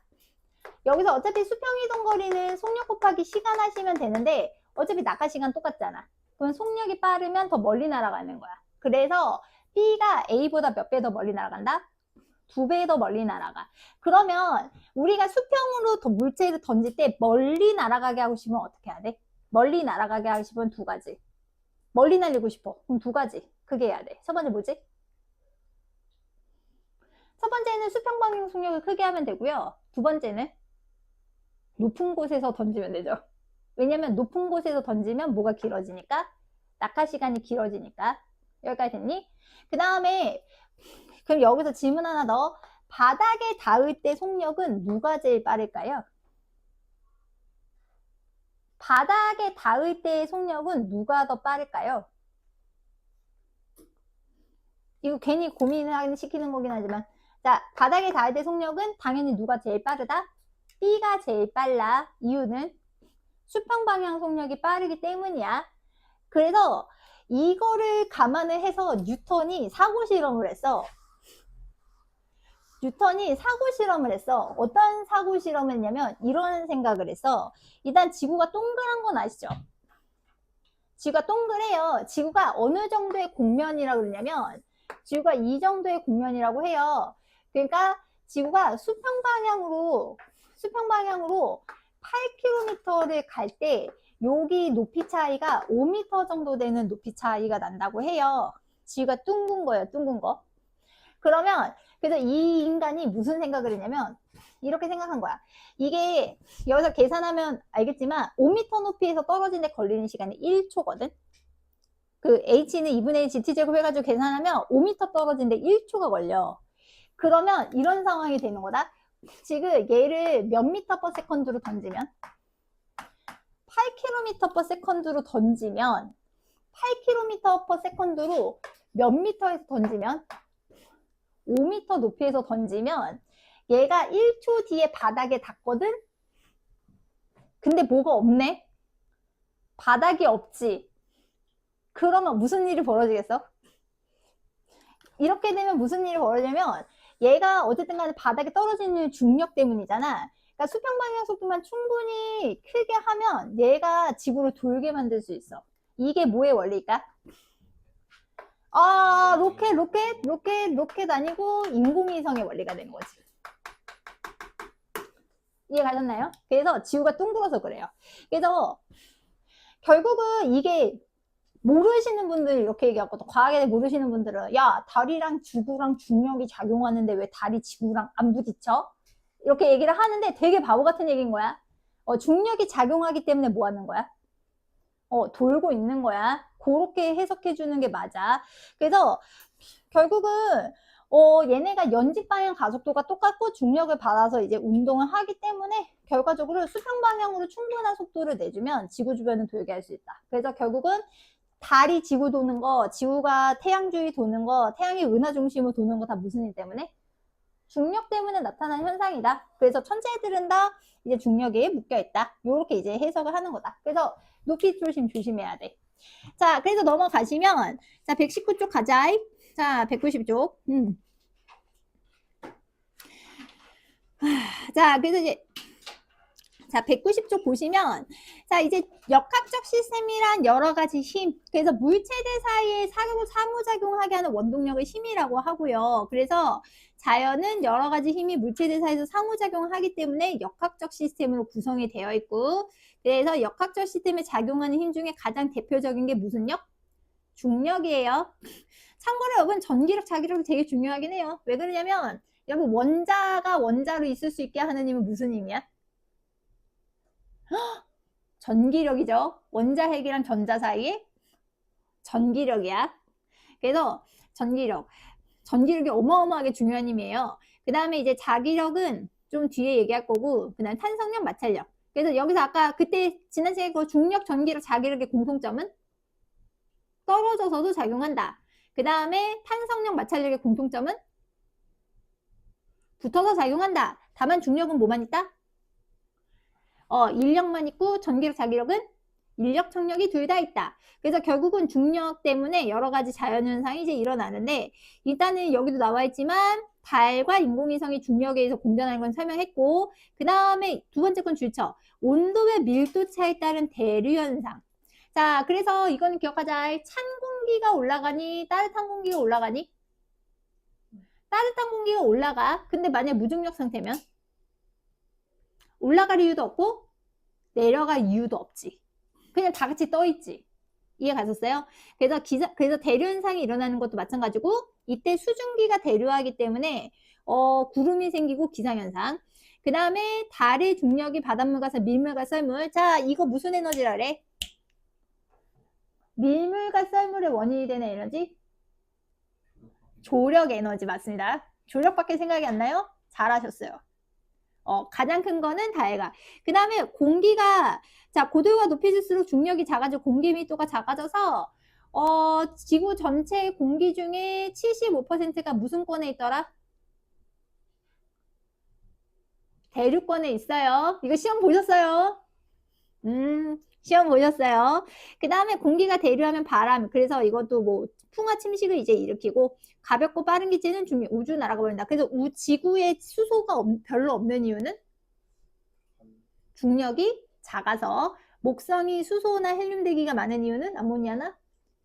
여기서 어차피 수평 이동 거리는 속력 곱하기 시간 하시면 되는데 어차피 낙하 시간 똑같잖아. 그럼 속력이 빠르면 더 멀리 날아가는 거야. 그래서 B가 A보다 몇 배 더 멀리 날아간다? 2배 더 멀리 날아가. 그러면 우리가 수평으로 물체를 던질 때 멀리 날아가게 하고 싶으면 어떻게 해야 돼? 멀리 날아가게 하고 싶으면 두 가지. 멀리 날리고 싶어. 그럼 두 가지. 그게 해야 돼. 첫 번째 뭐지? 첫 번째는 수평 방향 속력을 크게 하면 되고요. 두 번째는 높은 곳에서 던지면 되죠. 왜냐면 높은 곳에서 던지면 뭐가 길어지니까? 낙하 시간이 길어지니까. 여기까지 됐니? 그 다음에 그럼 여기서 질문 하나 더. 바닥에 닿을 때 속력은 누가 제일 빠를까요? 바닥에 닿을 때의 속력은 누가 더 빠를까요? 이거 괜히 고민을 시키는 거긴 하지만 자, 바닥에 닿을 때 속력은 당연히 누가 제일 빠르다? B가 제일 빨라. 이유는 수평 방향 속력이 빠르기 때문이야. 그래서 이거를 감안을 해서 뉴턴이 사고 실험을 했어. 뉴턴이 사고 실험을 했어. 어떤 사고 실험을 했냐면 이런 생각을 했어. 일단 지구가 동그란 건 아시죠? 지구가 동그래요. 지구가 어느 정도의 곡면이라고 그러냐면 지구가 이 정도의 곡면이라고 해요. 그러니까 지구가 수평 방향으로 8km를 갈 때 여기 높이 차이가 5m 정도 되는 높이 차이가 난다고 해요. 지구가 둥근 거예요. 둥근 거. 그러면 그래서 이 인간이 무슨 생각을 했냐면 이렇게 생각한 거야. 이게 여기서 계산하면 알겠지만 5m 높이에서 떨어지는데 걸리는 시간이 1초거든. 그 h는 2분의 1 gt제곱 해가지고 계산하면 5m 떨어지는데 1초가 걸려. 그러면 이런 상황이 되는 거다. 지금 얘를 몇 미터 퍼 세컨드로 던지면 8km per second로 던지면 8km per second로 몇 미터에서 던지면 5m 높이에서 던지면 얘가 1초 뒤에 바닥에 닿거든? 근데 뭐가 없네? 바닥이 없지. 그러면 무슨 일이 벌어지겠어? 이렇게 되면 무슨 일이 벌어지냐면 얘가 어쨌든 간에 바닥에 떨어지는 중력 때문이잖아. 그러니까 수평 방향 속도만 충분히 크게 하면 얘가 지구를 돌게 만들 수 있어. 이게 뭐의 원리일까? 로켓 아니고 인공위성의 원리가 되는 거지. 이해 가셨나요? 그래서 지구가 둥글어서 그래요. 그래서 결국은 이게 모르시는 분들 이렇게 얘기하거든. 과학에 대해 모르시는 분들은 야, 달이랑 지구랑 중력이 작용하는데 왜 달이 지구랑 안 부딪혀? 이렇게 얘기를 하는데 되게 바보 같은 얘기인 거야. 중력이 작용하기 때문에 뭐 하는 거야? 돌고 있는 거야. 그렇게 해석해 주는 게 맞아. 그래서 결국은 얘네가 연직 방향 가속도가 똑같고 중력을 받아서 이제 운동을 하기 때문에 결과적으로 수평 방향으로 충분한 속도를 내주면 지구 주변을 돌게 할 수 있다. 그래서 결국은 달이 지구 도는 거, 지구가 태양 주위 도는 거, 태양이 은하 중심으로 도는 거 다 무슨 일 때문에? 중력 때문에 나타난 현상이다. 그래서 천체들은 다 이제 중력에 묶여 있다. 이렇게 이제 해석을 하는 거다. 그래서 높이 조심해야 돼. 자, 그래서 넘어가시면 자, 119쪽 가자. 자, 190쪽. 자, 그래서 이제 자, 190쪽 보시면 자, 이제 역학적 시스템이란 여러 가지 힘. 그래서 물체들 사이에 상호작용하게 하는 원동력을 힘이라고 하고요. 그래서 자연은 여러 가지 힘이 물체들 사이에서 상호작용하기 때문에 역학적 시스템으로 구성이 되어 있고, 그래서 역학적 시스템에 작용하는 힘 중에 가장 대표적인 게 무슨 력? 중력이에요. 참고로 여러분 전기력, 자기력이 되게 중요하긴 해요. 왜 그러냐면 여러분 원자가 원자로 있을 수 있게 하는 힘은 무슨 힘이야? 전기력이죠. 원자 핵이랑 전자 사이에 전기력이야. 그래서 전기력이 어마어마하게 중요한 힘이에요. 그 다음에 이제 자기력은 좀 뒤에 얘기할 거고, 그 다음에 탄성력, 마찰력. 그래서 여기서 아까 그때 지난 시간에 그 중력, 전기력, 자기력의 공통점은 떨어져서도 작용한다. 그 다음에 탄성력, 마찰력의 공통점은 붙어서 작용한다. 다만 중력은 뭐만 있다? 인력만 있고 전기력, 자기력은 인력, 청력이 둘 다 있다. 그래서 결국은 중력 때문에 여러 가지 자연현상이 이제 일어나는데, 일단은 여기도 나와 있지만 달과 인공위성이 중력에 의해서 공전하는 건 설명했고, 그 다음에 두 번째 건 줄쳐. 온도의 밀도 차에 따른 대류현상. 자, 그래서 이거는 기억하자. 찬 공기가 올라가니 따뜻한 공기가 올라가니? 따뜻한 공기가 올라가. 근데 만약 무중력 상태면 올라갈 이유도 없고 내려갈 이유도 없지. 그냥 다 같이 떠 있지. 이해 가셨어요? 그래서 대류현상이 일어나는 것도 마찬가지고, 이때 수증기가 대류하기 때문에 구름이 생기고 기상현상. 그 다음에 달의 중력이 바닷물 가서 밀물과 썰물. 자, 이거 무슨 에너지라 그래? 밀물과 썰물의 원인이 되는 에너지? 조력 에너지 맞습니다. 조력밖에 생각이 안 나요? 잘하셨어요. 가장 큰 거는 다해가. 그 다음에 공기가, 자, 고도가 높아질수록 중력이 작아지고 공기 밀도가 작아져서, 지구 전체 공기 중에 75%가 무슨 권에 있더라? 대류권에 있어요. 이거 시험 보셨어요? 시험 보셨어요? 그 다음에 공기가 대류하면 바람, 그래서 이것도 뭐 풍화 침식을 이제 일으키고, 가볍고 빠른 기체는 우주 날아가 버린다. 그래서 지구에 수소가 별로 없는 이유는 중력이 작아서, 목성이 수소나 헬륨 대기가 많은 이유는 암모니아나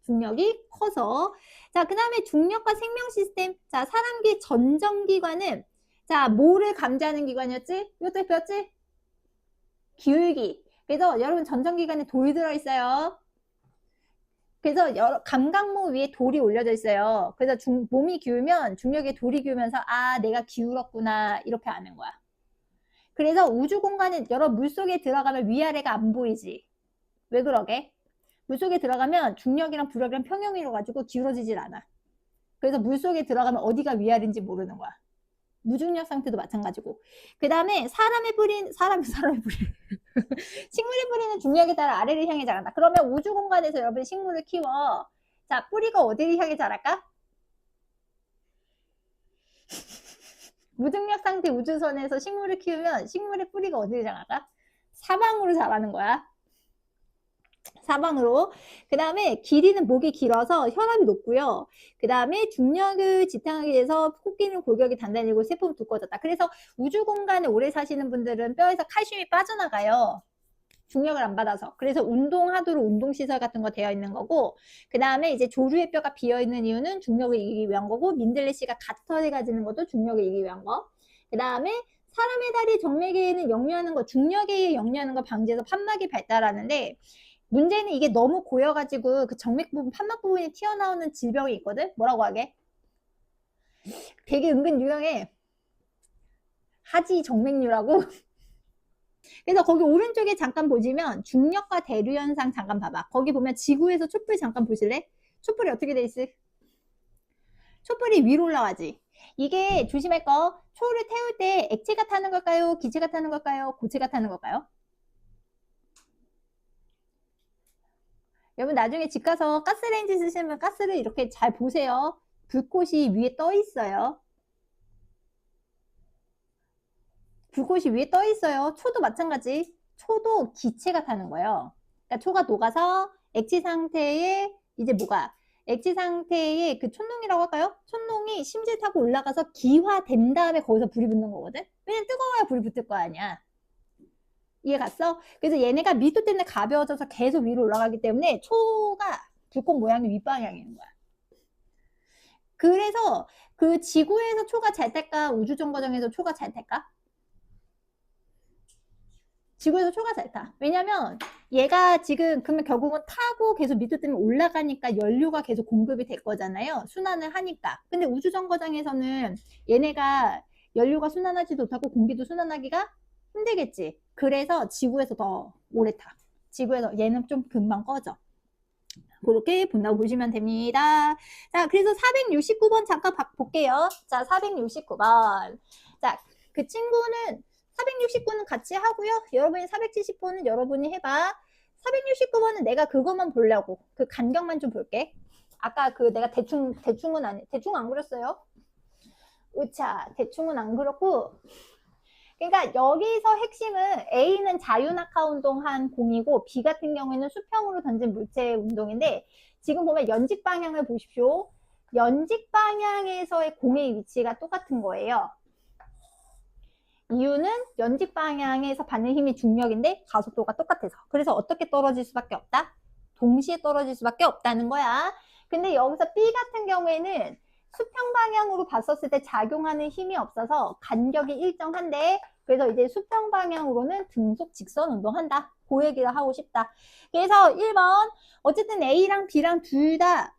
중력이 커서. 자, 그 다음에 중력과 생명 시스템. 자, 사람기 전정기관은, 자, 뭐를 감지하는 기관이었지? 이것도 배웠지? 기울기. 그래서 여러분 전정기관에 돌이 들어있어요. 그래서 감각모 위에 돌이 올려져 있어요. 그래서 몸이 기울면 중력에 돌이 기울면서 아, 내가 기울었구나 이렇게 아는 거야. 그래서 우주 공간에 물속에 들어가면 위아래가 안 보이지. 왜 그러게? 물속에 들어가면 중력이랑 부력이랑 평형이 이뤄가지고 기울어지질 않아. 그래서 물속에 들어가면 어디가 위아래인지 모르는 거야. 무중력 상태도 마찬가지고. 그 다음에 사람이 뿌리는 식물이 뿌리는 중력에 따라 아래를 향해 자란다. 그러면 우주 공간에서 여러분 식물을 키워. 자, 뿌리가 어디를 향해 자랄까? 무중력 상태 우주선에서 식물을 키우면 식물의 뿌리가 어디를 자랄까? 사방으로 자라는 거야. 사방으로. 그 다음에 길이는 목이 길어서 혈압이 높고요. 그 다음에 중력을 지탱하기 위해서 코끼리는 골격이 단단해지고 세포는 두꺼워졌다. 그래서 우주 공간에 오래 사시는 분들은 뼈에서 칼슘이 빠져나가요. 중력을 안 받아서. 그래서 운동하도록 운동시설 같은 거 되어 있는 거고, 그 다음에 이제 조류의 뼈가 비어 있는 이유는 중력을 이기기 위한 거고, 민들레씨가 가털을 가지는 것도 중력을 이기기 위한 거. 그 다음에 사람의 다리 정맥에는 역류하는 거, 중력에 의해 역류하는 거 방지해서 판막이 발달하는데, 문제는 이게 너무 고여가지고 그 정맥 부분, 판막 부분이 튀어나오는 질병이 있거든? 뭐라고 하게? 되게 은근 유명해. 하지 정맥류라고. 그래서 거기 오른쪽에 잠깐 보시면 중력과 대류 현상 잠깐 봐봐. 거기 보면 지구에서 촛불 잠깐 보실래? 촛불이 어떻게 돼 있어? 촛불이 위로 올라가지. 이게 조심할 거, 초를 태울 때 액체가 타는 걸까요? 기체가 타는 걸까요? 고체가 타는 걸까요? 여러분 나중에 집 가서 가스레인지 쓰시면 가스를 이렇게 잘 보세요. 불꽃이 위에 떠 있어요. 불꽃이 위에 떠 있어요. 초도 마찬가지. 초도 기체가 타는 거예요. 그러니까 초가 녹아서 액체 상태에 이제 뭐가 액체 상태에 그 촛농이라고 할까요? 촛농이 심지어 타고 올라가서 기화된 다음에 거기서 불이 붙는 거거든. 왜냐면 뜨거워야 불이 붙을 거 아니야. 이해 갔어? 그래서 얘네가 밀도 때문에 가벼워져서 계속 위로 올라가기 때문에 초가 불꽃 모양이 윗방향인 거야. 그래서 그 지구에서 초가 잘 탈까? 우주정거장에서 초가 잘 탈까? 지구에서 초가 잘 타. 왜냐면 얘가 지금 그러면 결국은 타고 계속 밑으로 뜨면 올라가니까 연료가 계속 공급이 될 거잖아요. 순환을 하니까. 근데 우주정거장에서는 얘네가 연료가 순환하지도 못하고 공기도 순환하기가 힘들겠지. 그래서 지구에서 더 오래 타. 지구에서 얘는 좀 금방 꺼져. 그렇게 본다고 보시면 됩니다. 자, 그래서 469번 잠깐 볼게요. 자, 469번. 자, 그 친구는 469는 같이 하고요. 여러분이 470번은 여러분이 해봐. 469번은 내가 그것만 보려고. 그 간격만 좀 볼게. 아까 그 내가 대충은 안 그렸어요. 으차, 대충은 안 그렸고. 그러니까 여기서 핵심은 A는 자유낙하 운동한 공이고 B 같은 경우에는 수평으로 던진 물체의 운동인데 지금 보면 연직 방향을 보십시오. 연직 방향에서의 공의 위치가 똑같은 거예요. 이유는 연직 방향에서 받는 힘이 중력인데 가속도가 똑같아서. 그래서 어떻게 떨어질 수밖에 없다? 동시에 떨어질 수밖에 없다는 거야. 근데 여기서 B 같은 경우에는 수평 방향으로 봤었을 때 작용하는 힘이 없어서 간격이 일정한데 그래서 이제 수평 방향으로는 등속 직선 운동한다. 그 얘기를 하고 싶다. 그래서 1번 어쨌든 A랑 B랑 둘 다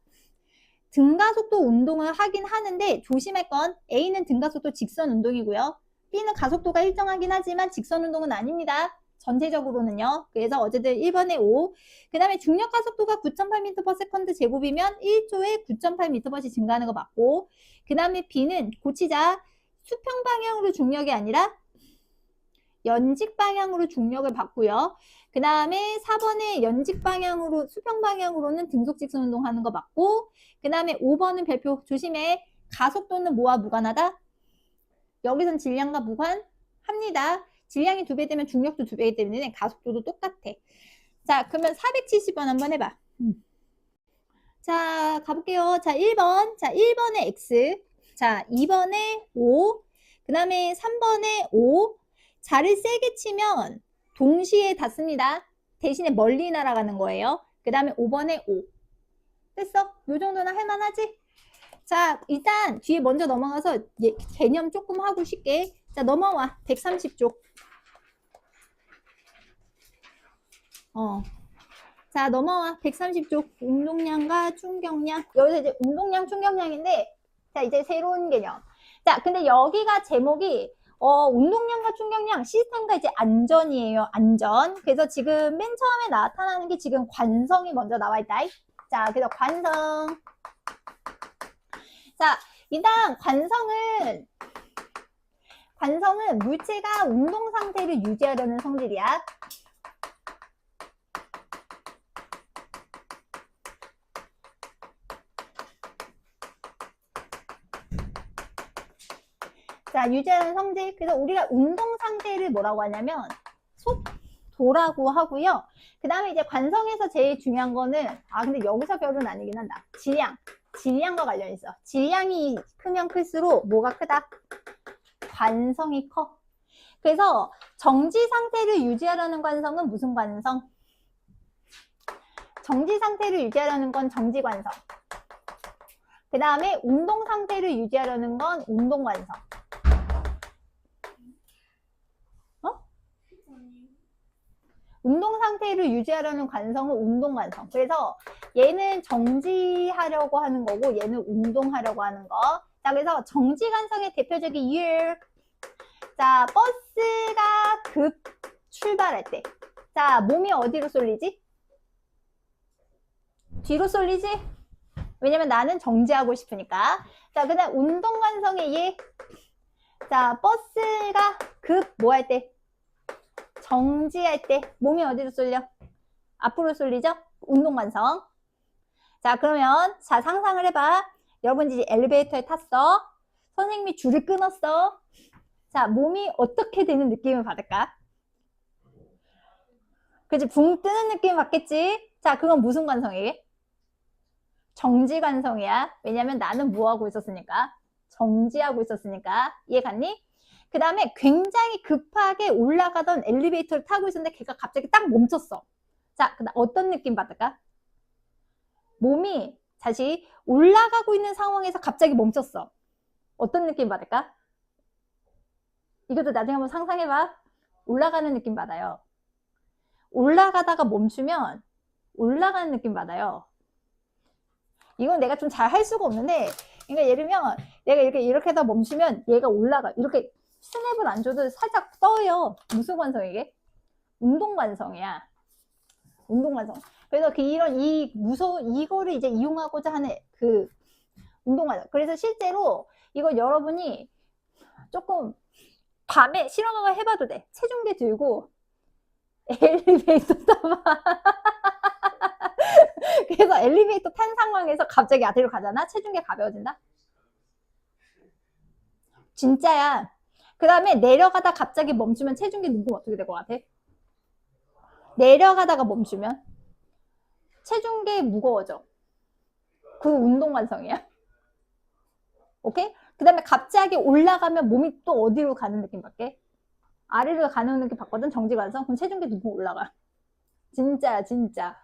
등가속도 운동을 하긴 하는데 조심할 건 A는 등가속도 직선 운동이고요. B는 가속도가 일정하긴 하지만 직선 운동은 아닙니다. 전체적으로는요. 그래서 어쨌든 1번에 5. 그 다음에 중력 가속도가 9.8m/s 제곱이면 1초에 9.8m/s 증가하는 거 맞고 그 다음에 B는 고치자. 수평 방향으로 중력이 아니라 연직 방향으로 중력을 받고요. 그 다음에 4번에 연직 방향으로 수평 방향으로는 등속 직선 운동하는 거 맞고 그 다음에 5번은 별표 조심해. 가속도는 뭐와 무관하다? 여기선 질량과 무관합니다. 질량이 2배 되면 중력도 2배이기 때문에 가속도도 똑같아. 자, 그러면 470번 한번 해봐. 자, 가볼게요. 자, 1번. 자, 1번에 X. 자, 2번에 5. 그 다음에 3번에 5. 자를 세게 치면 동시에 닿습니다. 대신에 멀리 날아가는 거예요. 그 다음에 5번에 5. 됐어? 요 정도는 할만하지? 자, 일단 뒤에 먼저 넘어가서 개념 조금 하고 쉽게. 자, 넘어와. 130쪽. 자, 넘어와. 130쪽. 운동량과 충격량. 여기서 이제 운동량, 충격량인데, 자, 이제 새로운 개념. 자, 근데 여기가 제목이, 운동량과 충격량, 시스템과 이제 안전이에요. 안전. 그래서 지금 맨 처음에 나타나는 게 지금 관성이 먼저 나와 있다. 자, 그래서 관성. 자, 일단 관성은 물체가 운동 상태를 유지하려는 성질이야. 자, 유지하는 성질. 그래서 우리가 운동 상태를 뭐라고 하냐면 속도라고 하고요. 그 다음에 이제 관성에서 제일 중요한 거는 근데 여기서 별은 아니긴 한다. 질량과 관련 있어. 질량이 크면 클수록 뭐가 크다? 관성이 커. 그래서 정지 상태를 유지하려는 관성은 무슨 관성? 정지 상태를 유지하려는 건 정지 관성. 그 다음에 운동 상태를 유지하려는 건 운동 관성. 운동 상태를 유지하려는 관성은 운동 관성. 그래서 얘는 정지하려고 하는 거고 얘는 운동하려고 하는 거. 자, 그래서 정지 관성의 대표적인 이유. 자, 버스가 급 출발할 때. 자, 몸이 어디로 쏠리지? 뒤로 쏠리지? 왜냐면 나는 정지하고 싶으니까. 자, 그 다음 운동 관성의 얘. 자, 버스가 급 뭐 할 때? 정지할 때 몸이 어디로 쏠려? 앞으로 쏠리죠? 운동 관성. 자, 그러면 자 상상을 해봐. 여러분 이제 엘리베이터에 탔어. 선생님이 줄을 끊었어. 자, 몸이 어떻게 되는 느낌을 받을까? 그치? 붕 뜨는 느낌 받겠지? 자, 그건 무슨 관성이에요? 정지 관성이야. 왜냐면 나는 뭐 하고 있었으니까? 정지하고 있었으니까. 이해 갔니? 그 다음에 굉장히 급하게 올라가던 엘리베이터를 타고 있었는데 걔가 갑자기 딱 멈췄어. 자, 그다음 어떤 느낌 받을까? 몸이 다시 올라가고 있는 상황에서 갑자기 멈췄어. 어떤 느낌 받을까? 이것도 나중에 한번 상상해봐. 올라가는 느낌 받아요. 올라가다가 멈추면 올라가는 느낌 받아요. 이건 내가 좀 잘 할 수가 없는데, 그러니까 예를 들면 내가 이렇게 하다 멈추면 얘가 올라가. 이렇게 스냅을 안 줘도 살짝 떠요. 무슨 관성이게? 운동 관성이야. 운동 관성. 그래서 이거를 이제 이용하고자 하는 그 운동 관성. 그래서 실제로 이거 여러분이 조금 밤에 실험을 해봐도 돼. 체중계 들고 엘리베이터 타봐. 그래서 엘리베이터 탄 상황에서 갑자기 아래로 가잖아. 체중계 가벼워진다. 진짜야. 그 다음에 내려가다 갑자기 멈추면 체중계 누르면 어떻게 될 것 같아? 내려가다가 멈추면 체중계 무거워져. 그 운동 관성이야. 오케이? 그 다음에 갑자기 올라가면 몸이 또 어디로 가는 느낌 받게? 아래로 가는 느낌 받거든. 정지관성. 그럼 체중계 누르면 올라가. 진짜야, 진짜.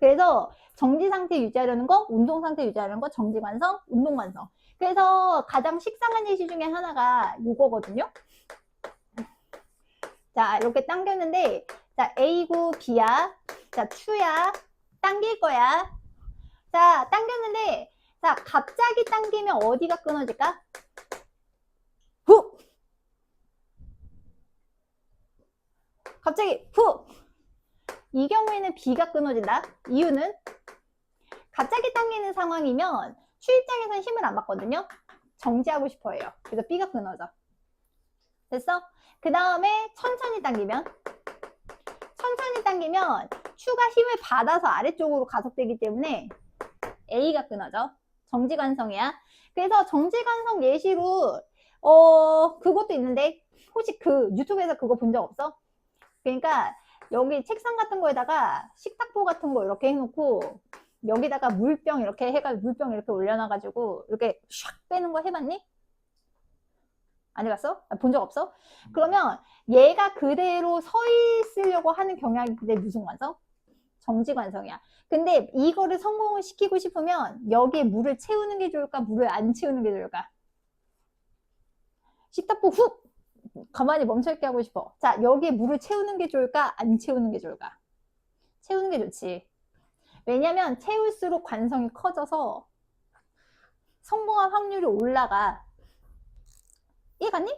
그래서 정지 상태 유지하려는 거, 운동 상태 유지하려는 거, 정지관성, 운동관성. 그래서 가장 식상한 예시 중에 하나가 이거거든요. 자, 이렇게 당겼는데, 자, A구 B야. 자, Q야. 당길 거야. 자, 당겼는데, 자, 갑자기 당기면 어디가 끊어질까? 후! 갑자기 후! 이 경우에는 B가 끊어진다. 이유는 갑자기 당기는 상황이면 Q 입장에서는 힘을 안 받거든요. 정지하고 싶어 해요. 그래서 B가 끊어져. 됐어? 그 다음에 천천히 당기면 Q가 힘을 받아서 아래쪽으로 가속되기 때문에 A가 끊어져. 정지관성이야. 그래서 정지관성 예시로 그것도 있는데 혹시 그 유튜브에서 그거 본 적 없어? 그러니까 여기 책상 같은 거에다가 식탁보 같은 거 이렇게 해놓고 여기다가 물병 이렇게 해가지고 물병 이렇게 올려놔가지고 이렇게 샥 빼는 거 해봤니? 안 해봤어? 본 적 없어? 그러면 얘가 그대로 서 있으려고 하는 경향인데 무슨 관성? 정지관성이야. 근데 이거를 성공을 시키고 싶으면 여기에 물을 채우는 게 좋을까? 물을 안 채우는 게 좋을까? 식탁보 훅! 가만히 멈춰있게 하고 싶어. 자, 여기에 물을 채우는 게 좋을까? 안 채우는 게 좋을까? 채우는 게 좋지. 왜냐면 채울수록 관성이 커져서 성공할 확률이 올라가. 이해갔니?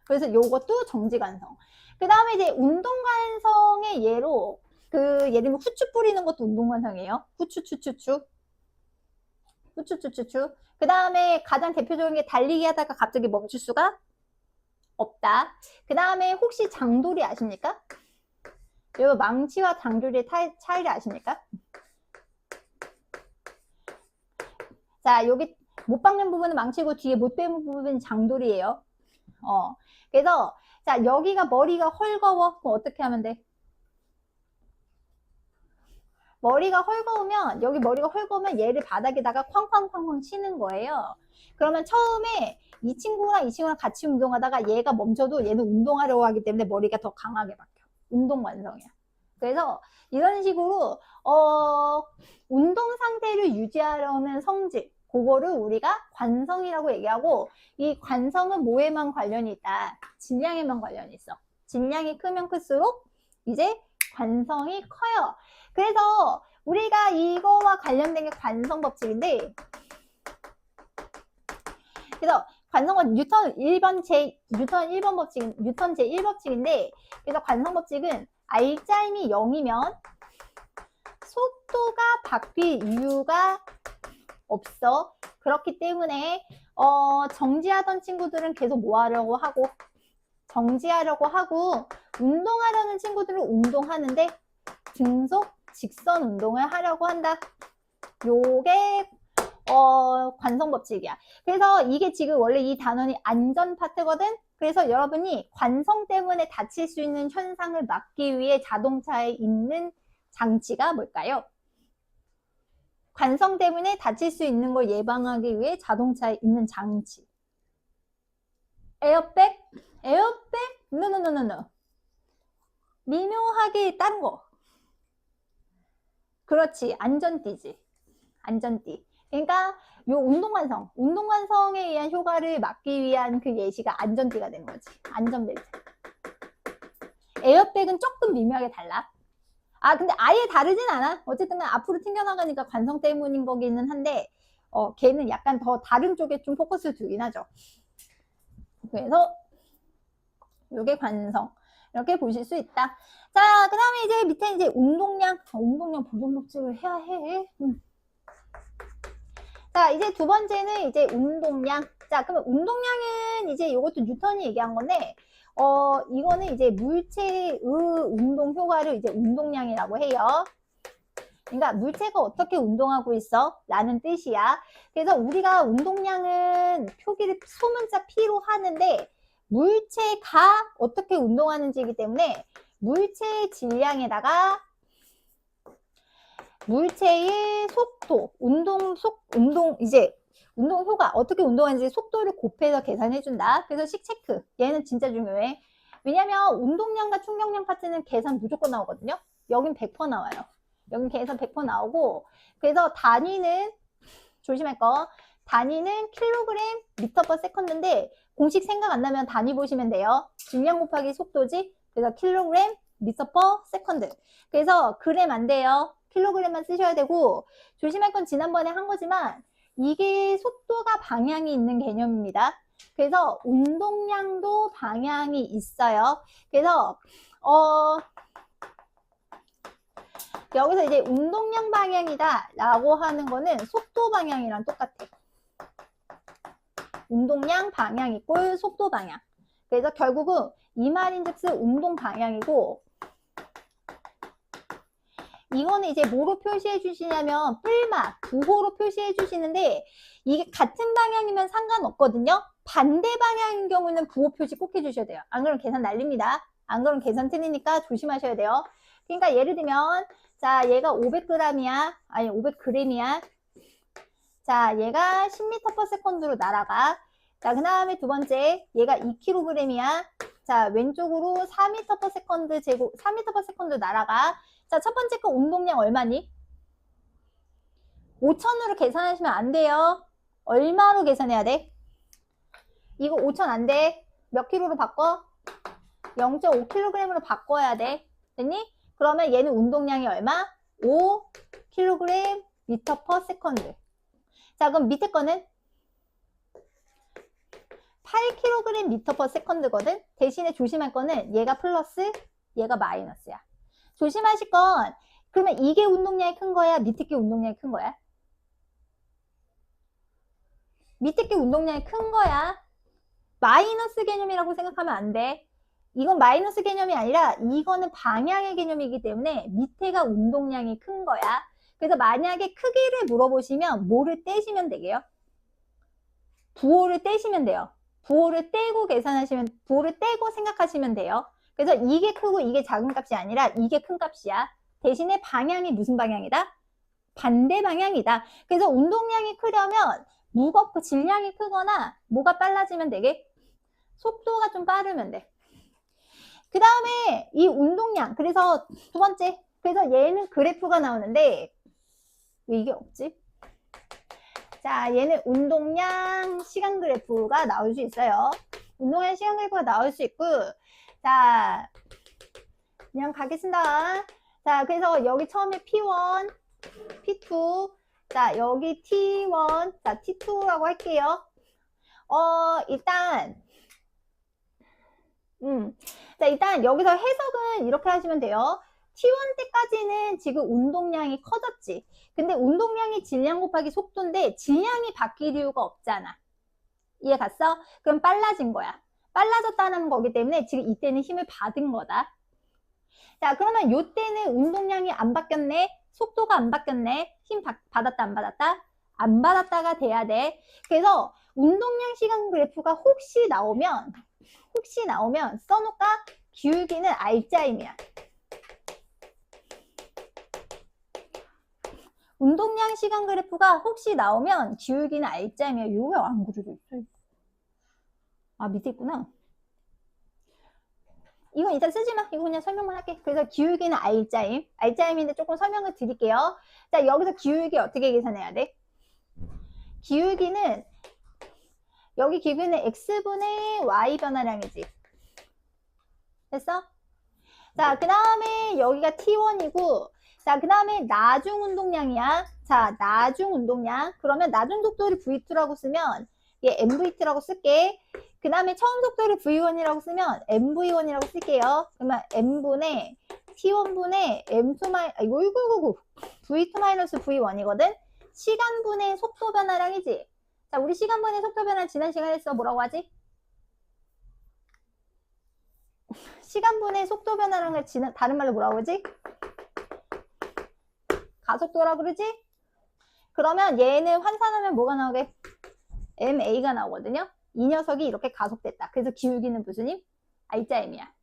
그래서 요것도 정지관성. 그 다음에 이제 운동관성의 예로 예를 들면 후추 뿌리는 것도 운동관성이에요. 후추추추추. 후추추추추. 그 다음에 가장 대표적인 게 달리기 하다가 갑자기 멈출 수가 없다. 그 다음에 혹시 장돌이 아십니까? 여러분 망치와 장돌의 차이를 아십니까? 자, 여기 못 박는 부분은 망치고 뒤에 못 빼는 부분은 장돌이에요. 그래서 자, 여기가 머리가 헐거워. 그럼 어떻게 하면 돼? 머리가 헐거우면 여기 머리가 헐거우면 얘를 바닥에다가 쾅쾅쾅쾅 치는 거예요. 그러면 처음에 이 친구랑 같이 운동하다가 얘가 멈춰도 얘는 운동하려고 하기 때문에 머리가 더 강하게 박혀. 운동 완성이야. 그래서 이런 식으로 운동 상태를 유지하려는 성질, 그거를 우리가 관성이라고 얘기하고, 이 관성은 뭐에만 관련이 있다? 질량에만 관련이 있어. 질량이 크면 클수록 이제 관성이 커요. 그래서 우리가 이거와 관련된 게 관성 법칙인데, 그래서 관성은 뉴턴 제1법칙인데, 그래서 관성 법칙은 R자임이 0이면 속도가 바뀔 이유가 없어. 그렇기 때문에 정지하던 친구들은 계속 뭐 하려고 하고, 정지하려고 하고, 운동하려는 친구들은 운동하는데 등속 직선 운동을 하려고 한다. 요게 관성 법칙이야. 그래서 이게 지금 원래 이 단원이 안전 파트거든. 그래서 여러분이 관성 때문에 다칠 수 있는 현상을 막기 위해 자동차에 있는 장치가 뭘까요? 관성 때문에 다칠 수 있는 걸 예방하기 위해 자동차에 있는 장치. 에어백? 에어백? 노노노노노. 미묘하게 다른 거. 그렇지, 안전띠지. 안전띠. 그러니까 요 운동관성에 의한 효과를 막기 위한 그 예시가 안전띠가 되는 거지. 안전벨트. 에어백은 조금 미묘하게 달라. 근데 아예 다르진 않아. 어쨌든 앞으로 튕겨나가니까 관성 때문인 거기는 한데, 걔는 약간 더 다른 쪽에 좀 포커스를 두긴 하죠. 그래서 요게 관성. 이렇게 보실 수 있다. 자, 그 다음에 이제 밑에 이제 운동량 보존 법칙을 해야 해. 자, 이제 두 번째는 이제 운동량. 자, 그러면 운동량은 이제 이것도 뉴턴이 얘기한 건데, 이거는 이제 물체의 운동 효과를 이제 운동량이라고 해요. 그러니까 물체가 어떻게 운동하고 있어? 라는 뜻이야. 그래서 우리가 운동량은 표기를 소문자 P로 하는데, 물체가 어떻게 운동하는지이기 때문에 물체의 질량에다가 물체의 속도, 운동 효과, 어떻게 운동하는지 속도를 곱해서 계산해준다. 그래서 식 체크. 얘는 진짜 중요해. 왜냐면 운동량과 충격량 파트는 계산 무조건 나오거든요. 여긴 100% 나와요. 여긴 계산 100% 나오고, 그래서 단위는, 조심할 거, 단위는 킬로그램 미터 퍼 세컨드인데, 공식 생각 안 나면 단위 보시면 돼요. 질량 곱하기 속도지. 그래서 킬로그램 미터 퍼 세컨드. 그래서 그램 안 돼요. 킬로그램만 쓰셔야 되고, 조심할 건 지난번에 한 거지만 이게 속도가 방향이 있는 개념입니다. 그래서 운동량도 방향이 있어요. 그래서 여기서 이제 운동량 방향이다 라고 하는 거는 속도 방향이랑 똑같아. 운동량 방향 이꼴 속도 방향. 그래서 결국은 이 말인즉슨 운동 방향이고, 이거는 이제 뭐로 표시해 주시냐면 뿔막, 부호로 표시해 주시는데, 이게 같은 방향이면 상관없거든요. 반대 방향인 경우는 부호 표시 꼭 해주셔야 돼요. 안 그러면 계산 날립니다. 안 그러면 계산 틀리니까 조심하셔야 돼요. 그러니까 예를 들면, 자, 얘가 500g이야. 아니, 500g이야. 자, 얘가 10m/s로 날아가. 자, 그 다음에 두 번째, 얘가 2kg이야. 자, 왼쪽으로 4m/s 제곱, 4m/s 날아가. 자, 첫 번째 거 운동량 얼마니? 5,000으로 계산하시면 안 돼요. 얼마로 계산해야 돼? 이거 5,000 안 돼. 몇 킬로로 바꿔? 0.5kg으로 바꿔야 돼. 됐니? 그러면 얘는 운동량이 얼마? 5kg 미터 퍼 세컨드. 자, 그럼 밑에 거는 8kg 미터 퍼 세컨드거든. 대신에 조심할 거는 얘가 플러스, 얘가 마이너스야. 조심하실 건, 그러면 이게 운동량이 큰 거야? 밑에 게 운동량이 큰 거야? 밑에 게 운동량이 큰 거야. 마이너스 개념이라고 생각하면 안 돼. 이건 마이너스 개념이 아니라 이거는 방향의 개념이기 때문에 밑에가 운동량이 큰 거야. 그래서 만약에 크기를 물어보시면 뭐를 떼시면 되게요? 부호를 떼시면 돼요. 부호를 떼고 부호를 떼고 생각하시면 돼요. 그래서 이게 크고 이게 작은 값이 아니라 이게 큰 값이야. 대신에 방향이 무슨 방향이다? 반대 방향이다. 그래서 운동량이 크려면 무겁고 질량이 크거나 뭐가 빨라지면 되게? 속도가 좀 빠르면 돼. 그 다음에 이 운동량, 그래서 두 번째, 그래서 얘는 그래프가 나오는데 왜 이게 없지? 자, 얘는 운동량 시간 그래프가 나올 수 있어요. 운동량 시간 그래프가 나올 수 있고, 자, 그냥 가겠습니다. 자, 그래서 여기 처음에 P1, P2, 자, 여기 T1, 자, T2라고 할게요. 일단, 자, 일단 여기서 해석은 이렇게 하시면 돼요. T1 때까지는 지금 운동량이 커졌지. 근데 운동량이 질량 곱하기 속도인데 질량이 바뀔 이유가 없잖아. 이해 갔어? 그럼 빨라진 거야. 빨라졌다는 거기 때문에 지금 이때는 힘을 받은 거다. 자, 그러면 이때는 운동량이 안 바뀌었네. 속도가 안 바뀌었네. 힘 받았다 안 받았다? 안 받았다가 돼야 돼. 그래서 운동량 시간 그래프가 혹시 나오면 써놓을까? 기울기는 R자임이야. 운동량 시간 그래프가 혹시 나오면 기울기는 R자임이야. 이거 왜 안 그려져 있어? 아, 밑에 있구나. 이건 이따 쓰지 마. 이거 그냥 설명만 할게. 그래서 기울기는 R자임. R자임인데 조금 설명을 드릴게요. 자, 여기서 기울기 어떻게 계산해야 돼? 기울기는 여기 기울기는 x분의 y 변화량이지. 됐어? 자, 그 다음에 여기가 T1이고, 자, 그 다음에 나중 운동량이야. 자, 나중 운동량. 그러면 나중 속도를 V2라고 쓰면 얘 MV2라고 쓸게. 그 다음에 처음 속도를 V1이라고 쓰면 MV1이라고 쓸게요. 그러면 M분의 T1분의 M2 V2 마이너스 V1이거든? 시간분의 속도 변화량이지. 자, 우리 시간분의 속도 변화 지난 시간에 했어. 뭐라고 하지? 시간분의 속도 변화량을 다른 말로 뭐라고 하지? 가속도라 그러지? 그러면 얘는 환산하면 뭐가 나오게? MA가 나오거든요. 이 녀석이 이렇게 가속됐다. 그래서 기울기는 무슨 힘? R자임이야.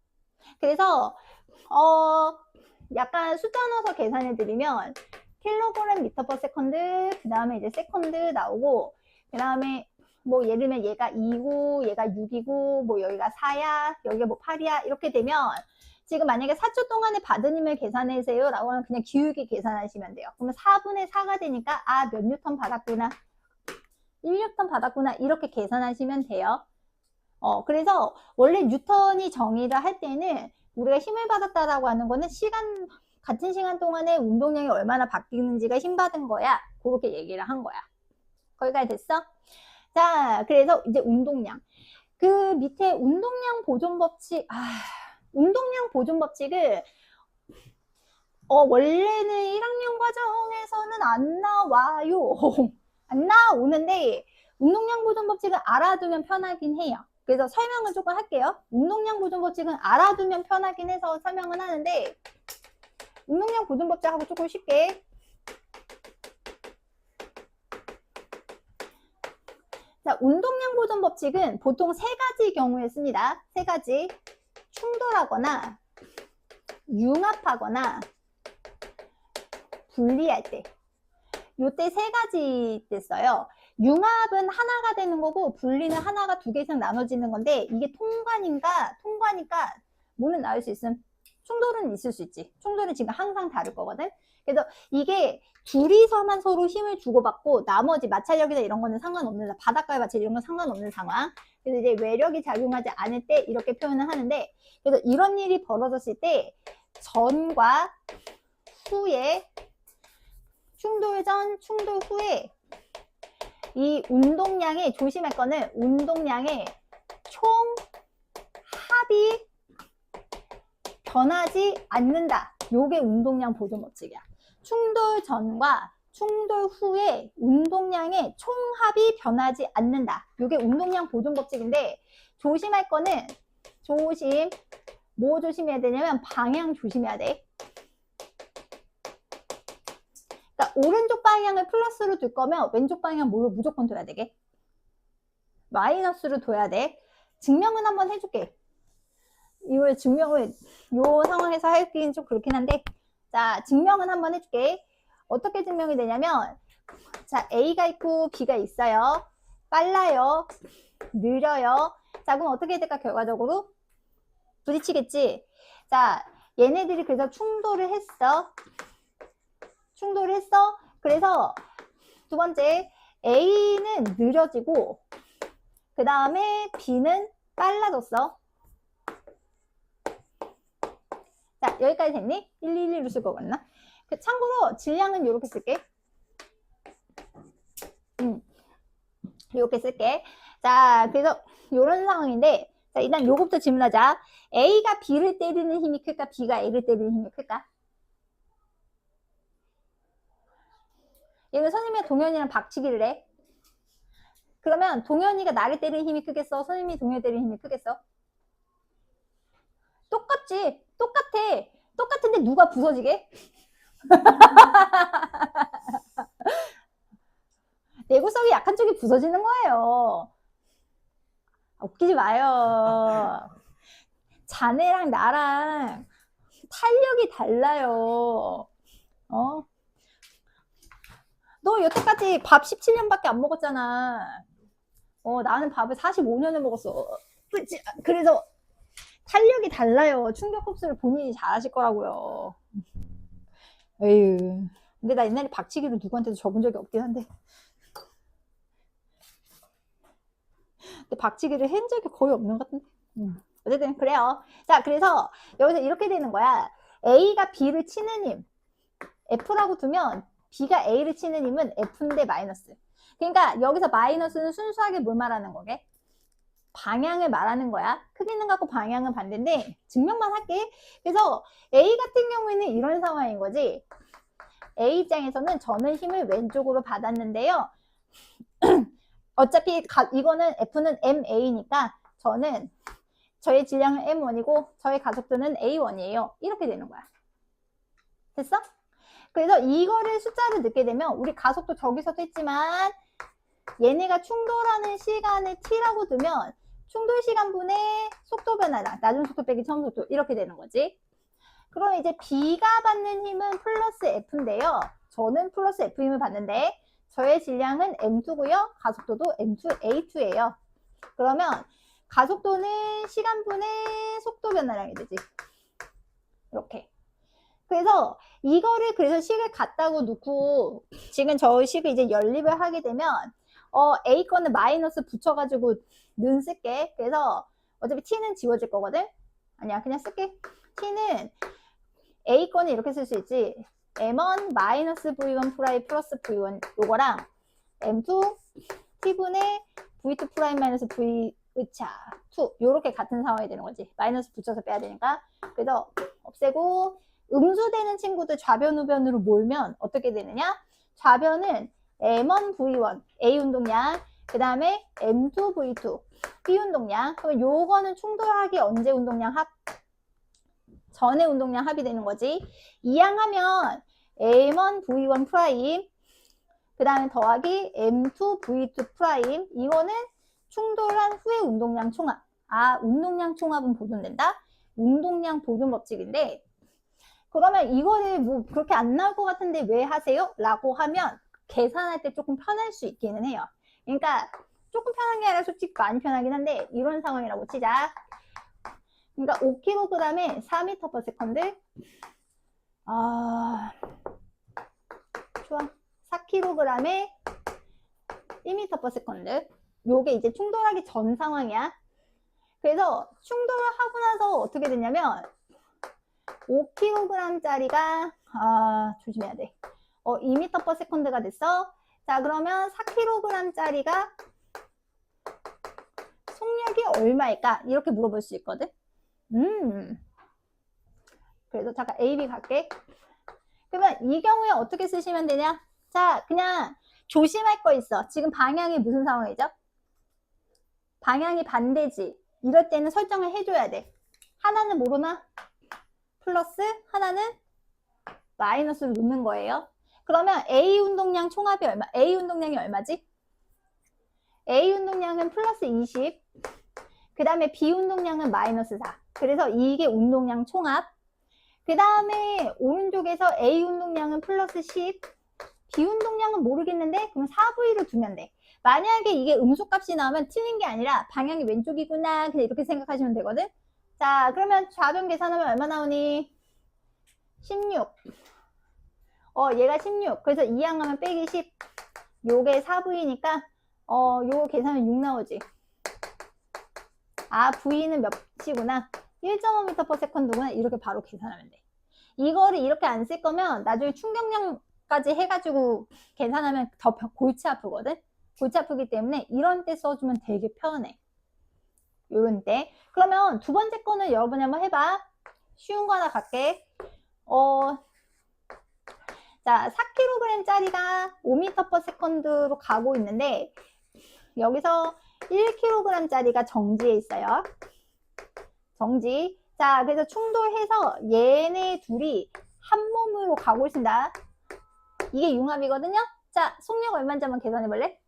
그래서 약간 숫자 넣어서 계산해 드리면 킬로그램 미터 퍼 세컨드, 그 다음에 이제 세컨드 나오고, 그 다음에 뭐 예를 들면 얘가 2고 얘가 6이고 뭐 여기가 4야 여기가 뭐 8이야 이렇게 되면 지금 만약에 4초 동안에 받은 힘을 계산해주세요 라고 하면 그냥 기울기 계산하시면 돼요. 그러면 4분의 4가 되니까 아 몇 뉴턴 받았구나 1뉴턴 받았구나 이렇게 계산하시면 돼요. 그래서 원래 뉴턴이 정의를 할 때는 우리가 힘을 받았다라고 하는 거는 같은 시간 동안에 운동량이 얼마나 바뀌는지가 힘 받은 거야. 그렇게 얘기를 한 거야. 거기까지 됐어? 자, 그래서 이제 운동량. 그 밑에 운동량 보존 법칙, 운동량 보존 법칙을, 원래는 1학년 과정에서는 안 나와요. 안 나오는데, 운동량 보존 법칙을 알아두면 편하긴 해요. 그래서 설명을 조금 할게요. 운동량 보존 법칙은 알아두면 편하긴 해서 설명은 하는데, 운동량 보존 법칙하고 조금 쉽게. 자, 운동량 보존 법칙은 보통 세 가지 경우에 씁니다. 세 가지. 충돌하거나, 융합하거나, 분리할 때. 요때 세 가지 때 써요. 융합은 하나가 되는 거고, 분리는 하나가 두 개 이상 나눠지는 건데, 이게 통과니까 뭐는 나올 수 있음. 충돌은 있을 수 있지. 충돌은 지금 항상 다를 거거든. 그래서 이게 둘이서만 서로 힘을 주고받고 나머지 마찰력이나 이런 거는 상관없는 바닷가의 마찰 이런 건 상관없는 상황. 그래서 이제 외력이 작용하지 않을 때 이렇게 표현을 하는데 그래서 이런 일이 벌어졌을 때 전과 후에 충돌 전, 충돌 후에 이 운동량의 조심할 거는 운동량의 총 합이 변하지 않는다. 요게 운동량 보존 법칙이야. 충돌 전과 충돌 후에 운동량의 총합이 변하지 않는다. 요게 운동량 보존 법칙인데 조심할 거는 뭐 조심해야 되냐면 방향 조심해야 돼. 그러니까 오른쪽 방향을 플러스로 둘 거면 왼쪽 방향 뭘로 무조건 둬야 되게? 마이너스로 둬야 돼. 증명은 한번 해줄게. 이걸 증명을 요 상황에서 하기는 좀 그렇긴 한데 자 증명은 한번 해줄게. 어떻게 증명이 되냐면 자 A가 있고 B가 있어요. 빨라요. 느려요. 자 그럼 어떻게 될까 결과적으로? 부딪히겠지. 자 얘네들이 그래서 충돌을 했어. 그래서 두 번째 A는 느려지고 그 다음에 B는 빨라졌어. 자, 여기까지 됐니? 111로 쓸 거 같나? 참고로 질량은 이렇게 쓸게. 이렇게 쓸게. 자, 그래서 이런 상황인데, 자, 일단 요것부터 질문하자. A가 B를 때리는 힘이 클까? B가 A를 때리는 힘이 클까? 얘는 선생님이 동현이랑 박치기를 해. 그러면 동현이가 나를 때리는 힘이 크겠어? 선생님이 동현이 때리는 힘이 크겠어? 똑같지? 똑같은데 누가 부서지게? 내구성이 약한 쪽이 부서지는 거예요. 웃기지 마요. 자네랑 나랑 탄력이 달라요. 너 여태까지 밥 17년밖에 안 먹었잖아. 나는 밥을 45년을 먹었어. 그래서 탄력이 달라요. 충격 흡수를 본인이 잘 하실 거라고요. 에휴. 근데 나 옛날에 박치기로 누구한테도 져본 적이 없긴 한데. 박치기를 한 적이 거의 없는 것 같은데. 어쨌든 그래요. 자, 그래서 여기서 이렇게 되는 거야. A가 B를 치는 힘, F라고 두면 B가 A를 치는 힘은 F인데 마이너스. 그러니까 여기서 마이너스는 순수하게 뭘 말하는 거게? 방향을 말하는 거야. 크기는 같고 방향은 반대인데 증명만 할게. 그래서 A 같은 경우에는 이런 상황인 거지. A 입장에서는 저는 힘을 왼쪽으로 받았는데요. 어차피 이거는 F는 MA니까 저는 저의 질량은 M1이고 저의 가속도는 A1이에요. 이렇게 되는 거야. 됐어? 그래서 이거를 숫자로 넣게 되면 우리 가속도 저기서도 했지만 얘네가 충돌하는 시간을 T라고 두면 충돌 시간분의 속도 변화량, 낮은 속도 빼기 처음 속도 이렇게 되는 거지. 그럼 이제 B가 받는 힘은 플러스 F인데요. 저는 플러스 F 힘을 받는데 저의 질량은 M2고요. 가속도도 M2, A2예요. 그러면 가속도는 시간분의 속도 변화량이 되지. 이렇게. 그래서 이거를 그래서 식을 갖다고 놓고 지금 저 식을 이제 연립을 하게 되면 A 거는 마이너스 붙여가지고 는 쓸게. 그래서 어차피 T는 지워질 거거든. 아니야, 그냥 쓸게. T는 A 거는 이렇게 쓸 수 있지. M1 마이너스 V1 프라임 플러스 V1 요거랑 M2 T분의 V2 프라임 마이너스 V 2 요렇게 같은 상황이 되는 거지. 마이너스 붙여서 빼야 되니까. 그래서 없애고 음수되는 친구들 좌변 우변으로 몰면 어떻게 되느냐? 좌변은 M1 V1 A 운동량, 그 다음에 M2 V2 B 운동량. 그러면 요거는 충돌하기 언제 운동량 합? 전의 운동량 합이 되는 거지. 이항하면 M1 V1 프라임, 그 다음에 더하기 M2 V2 프라임. 이거는 충돌한 후의 운동량 총합. 아, 운동량 총합은 보존된다? 운동량 보존 법칙인데, 그러면 이거를 뭐 그렇게 안 나올 것 같은데 왜 하세요? 라고 하면 계산할 때 조금 편할 수 있기는 해요. 그러니까 조금 편한 게 아니라 솔직히 많이 편하긴 한데 이런 상황이라고 치자. 그러니까 5kg에 4m/s. 좋아. 4kg에 1m/s. 요게 이제 충돌하기 전 상황이야. 그래서 충돌을 하고 나서 어떻게 됐냐면 5kg짜리가 조심해야 돼. 2m/s가 됐어. 자, 그러면 4kg짜리가 속력이 얼마일까? 이렇게 물어볼 수 있거든. 그래서 잠깐 A, B 갈게. 그러면 이 경우에 어떻게 쓰시면 되냐? 자, 그냥 조심할 거 있어. 지금 방향이 무슨 상황이죠? 방향이 반대지. 이럴 때는 설정을 해줘야 돼. 하나는 모르나? 플러스, 하나는 마이너스를 놓는 거예요. 그러면 A 운동량 총합이 얼마? A 운동량이 얼마지? A 운동량은 플러스 20. 그 다음에 B 운동량은 마이너스 4. 그래서 이게 운동량 총합. 그 다음에 오른쪽에서 A 운동량은 플러스 10. B 운동량은 모르겠는데 그럼 4V로 두면 돼. 만약에 이게 음수값이 나오면 틀린 게 아니라 방향이 왼쪽이구나 그냥 이렇게 생각하시면 되거든. 자, 그러면 좌변 계산하면 얼마 나오니? 16. 얘가 16. 그래서 이항하면 빼기 10. 요게 4V니까 요거 계산하면 6 나오지. 아, V는 몇이구나. 1.5m/s구나. 이렇게 바로 계산하면 돼. 이거를 이렇게 안 쓸 거면 나중에 충격량까지 해가지고 계산하면 더 골치 아프거든. 골치 아프기 때문에 이런 때 써주면 되게 편해. 요런 때. 그러면 두 번째 거는 여러분이 한번 해봐. 쉬운 거 하나 갈게. 자, 4kg짜리가 5m/s로 가고 있는데 여기서 1kg짜리가 정지에 있어요. 정지. 자, 그래서 충돌해서 얘네 둘이 한 몸으로 가고 있습니다. 이게 융합이거든요. 자, 속력 얼마인지 한번 계산해 볼래?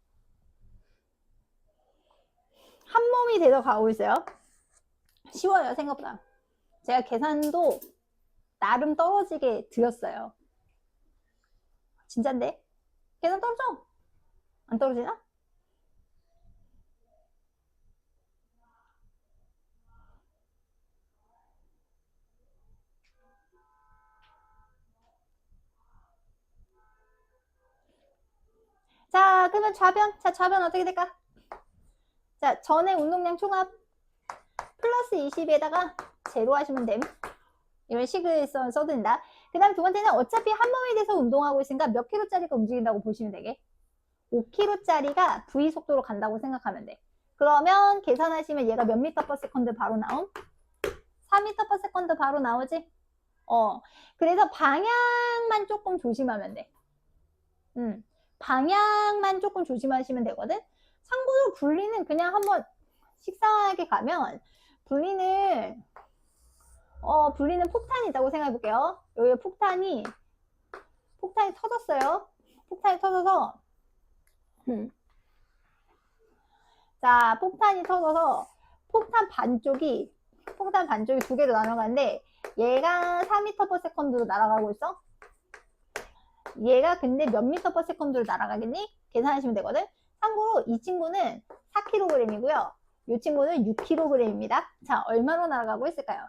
한 몸이 돼서 가고 있어요. 쉬워요, 생각보다. 제가 계산도 나름 떨어지게 드렸어요. 진짠데? 계산 떨어져? 안 떨어지나? 자, 그러면 좌변. 자, 좌변 어떻게 될까? 자, 전에 운동량 총합 플러스 20에다가 제로 하시면 됨. 이런 식을 써도 된다. 그 다음 두 번째는 어차피 한 몸에 대해서 운동하고 있으니까 몇 킬로짜리가 움직인다고 보시면 되게. 5킬로짜리가 V 속도로 간다고 생각하면 돼. 그러면 계산하시면 얘가 몇 미터 퍼 세컨드 바로 나옴? 4미터 퍼 세컨드 바로 나오지? 그래서 방향만 조금 조심하면 돼. 방향만 조금 조심하시면 되거든? 참고로 분리는 그냥 한번 식상하게 가면 분리는 폭탄이 있다고 생각해 볼게요. 여기 폭탄이 터졌어요. 폭탄이 터져서 자, 폭탄이 터져서 폭탄 반쪽이 두 개로 나눠가는데 얘가 4미터 퍼 세컨드로 날아가고 있어. 얘가 근데 몇 미터 퍼 세컨드로 날아가겠니? 계산하시면 되거든. 참고로 이 친구는 4kg이고요. 이 친구는 6kg입니다. 자, 얼마로 날아가고 있을까요?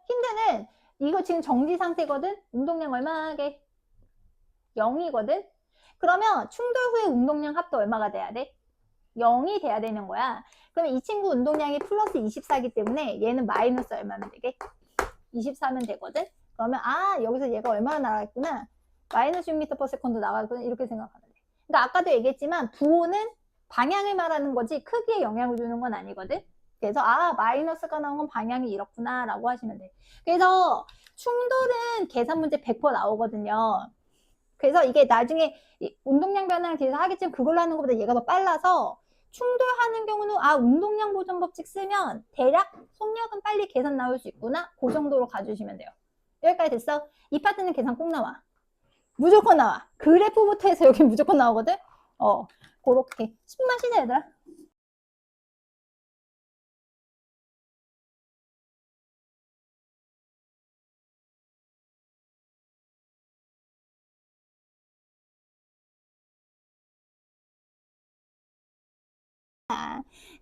힌트는 이거 지금 정지 상태거든. 운동량 얼마게? 0이거든. 그러면 충돌 후에 운동량 합도 얼마가 돼야 돼? 0이 돼야 되는 거야. 그러면 이 친구 운동량이 플러스 24이기 때문에 얘는 마이너스 얼마면 되게? 24면 되거든. 그러면 여기서 얘가 얼마나 나가겠구나. 마이너스 6m per 세컨드 나가겠구나. 이렇게 생각하면 돼. 그러니까 아까도 얘기했지만 부호는 방향을 말하는 거지 크기에 영향을 주는 건 아니거든. 그래서 마이너스가 나온 건 방향이 이렇구나 라고 하시면 돼. 그래서 충돌은 계산 문제 100% 나오거든요. 그래서 이게 나중에 운동량 변화를 뒤에서 하겠지만 그걸로 하는 것보다 얘가 더 빨라서 충돌하는 경우는 운동량 보존 법칙 쓰면 대략 속력은 빨리 계산 나올 수 있구나. 그 정도로 가주시면 돼요. 여기까지 됐어? 이 파트는 계산 꼭 나와. 무조건 나와. 그래프부터 해서 여기 무조건 나오거든. 그렇게 10분만 쉬자 얘들아.